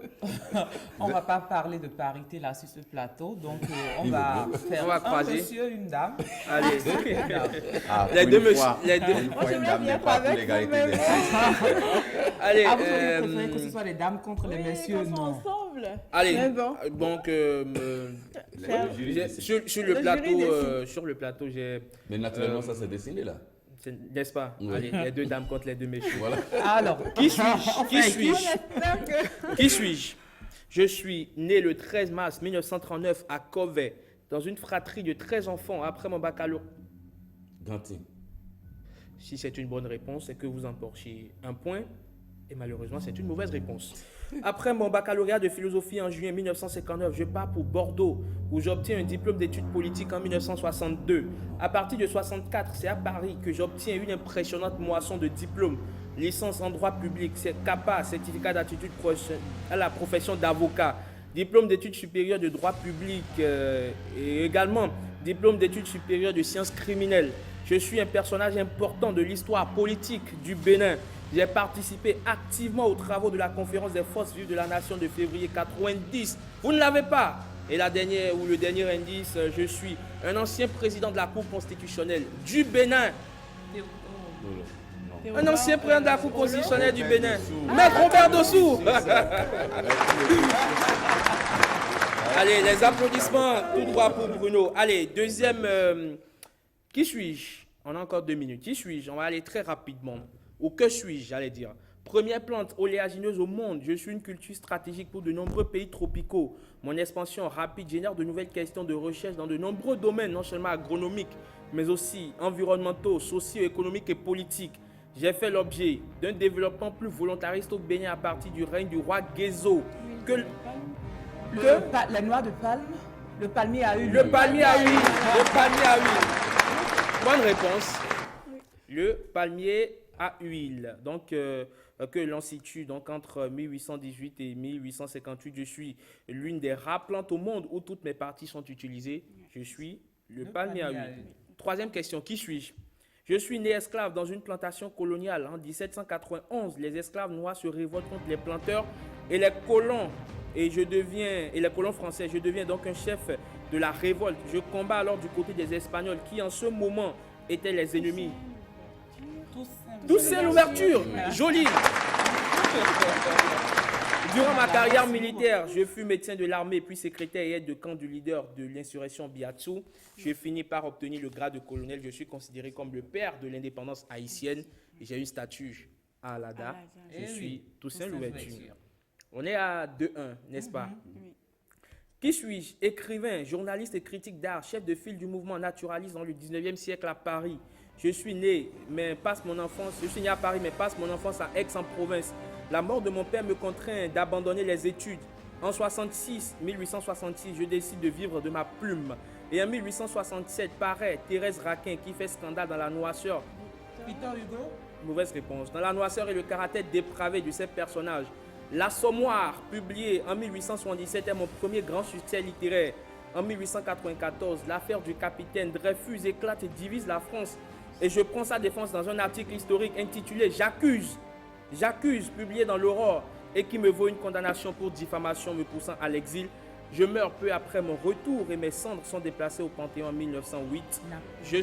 on va pas parler de parité là sur ce plateau, donc on va faire un monsieur, une dame. Allez, les deux messieurs. Moi j'aimerais bien pas avec vous-même. Allez, vous préférez que ce soit les dames contre les messieurs, non? Allez, donc sur le plateau, j'ai... Mais naturellement, ça s'est dessiné là. N'est-ce pas? Oui. Allez, les 2 dames contre les 2 messieurs. Voilà. Alors, qui suis-je? Qui suis-je? Je suis né le 13 mars 1939 à Covey, dans une fratrie de 13 enfants après mon baccalauréat. Ganti. Si c'est une bonne réponse, c'est que vous emportiez un point. Et malheureusement, c'est une mauvaise réponse. Après mon baccalauréat de philosophie en juillet 1959, je pars pour Bordeaux, où j'obtiens un diplôme d'études politiques en 1962. À partir de 1964, c'est à Paris que j'obtiens une impressionnante moisson de diplômes. Licence en droit public, CAPA, certificat d'aptitude à la profession d'avocat. Diplôme d'études supérieures de droit public et également diplôme d'études supérieures de sciences criminelles. Je suis un personnage important de l'histoire politique du Bénin. J'ai participé activement aux travaux de la conférence des forces vives de la nation de février 90. Vous ne l'avez pas. Et le dernier indice, je suis un ancien président de la Cour constitutionnelle du Bénin. Un ancien président de la Cour constitutionnelle du Bénin. Maître Robert Dossou. Allez, les applaudissements tout droit pour Bruno. Allez, deuxième. Qui suis-je? On a encore 2 minutes. Qui suis-je? On va aller très rapidement. Ou que suis-je, j'allais dire. Première plante oléagineuse au monde. Je suis une culture stratégique pour de nombreux pays tropicaux. Mon expansion rapide génère de nouvelles questions de recherche dans de nombreux domaines, non seulement agronomiques, mais aussi environnementaux, socio-économiques et politiques. J'ai fait l'objet d'un développement plus volontariste au Bénin à partir du règne du roi Guézo. La noix de palme, le palmier à huile. Le palmier à huile. Le palmier à huile. Bonne réponse. Le palmier à huile. Donc, que l'on situe donc entre 1818 et 1858. Je suis l'une des rares plantes au monde où toutes mes parties sont utilisées. Je suis le palmier à huile. Troisième question, qui suis-je? Je suis né esclave dans une plantation coloniale. En 1791, les esclaves noirs se révoltent contre les planteurs et les colons. Et les colons français. Je deviens donc un chef de la révolte. Je combats alors du côté des Espagnols qui en ce moment étaient les ennemis. Toussaint Louverture, joli. Durant ma carrière militaire, je fus médecin de l'armée, puis secrétaire et aide de camp du leader de l'insurrection Biatsou. Je finis par obtenir le grade de colonel. Je suis considéré comme le père de l'indépendance haïtienne. J'ai une statue à Alada. Je suis Toussaint Louverture. On est à 2-1, n'est-ce pas? Qui suis-je? Écrivain, journaliste et critique d'art, chef de file du mouvement naturaliste dans le 19e siècle à Paris. Je suis né à Paris, mais passe mon enfance à Aix-en-Provence. La mort de mon père me contraint d'abandonner les études. En 1866, je décide de vivre de ma plume. Et en 1867, paraît Thérèse Raquin qui fait scandale dans La Noirceur. Victor Hugo? Mauvaise réponse. Dans La Noirceur et le caractère dépravé de ces personnages. L'Assommoir, publié en 1877, est mon premier grand succès littéraire. En 1894, l'affaire du capitaine Dreyfus éclate et divise la France. Et je prends sa défense dans un article historique intitulé « J'accuse », publié dans l'Aurore, et qui me vaut une condamnation pour diffamation me poussant à l'exil. Je meurs peu après mon retour et mes cendres sont déplacées au Panthéon en 1908. Je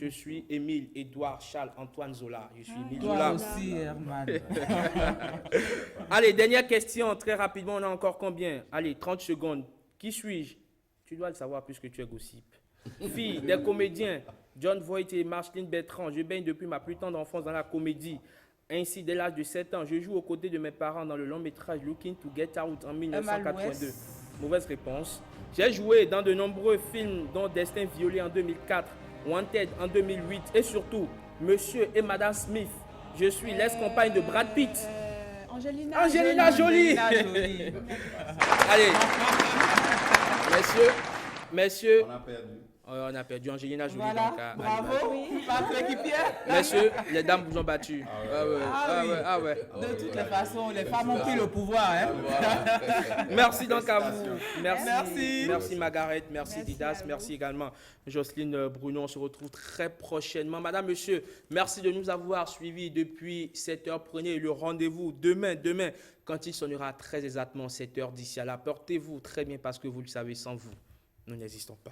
suis Émile Édouard Charles Antoine Zola. Je suis Émile Zola. Aussi, Herman. Allez, dernière question, très rapidement, on a encore combien? Allez, 30 secondes. Qui suis-je? Tu dois le savoir puisque tu es gossip. Fille des comédiens, John Voight et Marceline Bertrand. Je baigne depuis ma plus tendre enfance dans la comédie. Ainsi, dès l'âge de 7 ans, je joue aux côtés de mes parents dans le long métrage Looking to Get Out en 1982. Mauvaise réponse. J'ai joué dans de nombreux films, dont Destin violé en 2004, Wanted en 2008 et surtout Monsieur et Madame Smith. Je suis l'ex-compagne de Brad Pitt. Angelina Jolie. Allez, messieurs. On a perdu Angelina Jolie. Voilà, donc, bravo, parfait équipière. Messieurs, les dames vous ont battu. Ah ouais. De toutes les façons, les femmes ont pris le pouvoir. Hein. Merci donc à vous. Merci Margaret, merci Didas, merci également Jocelyne Bruno. On se retrouve très prochainement. Madame, monsieur, merci de nous avoir suivis depuis 7h. Prenez le rendez-vous demain, quand il sonnera très exactement 7h. D'ici à là, portez-vous très bien parce que vous le savez, sans vous, nous n'existons pas.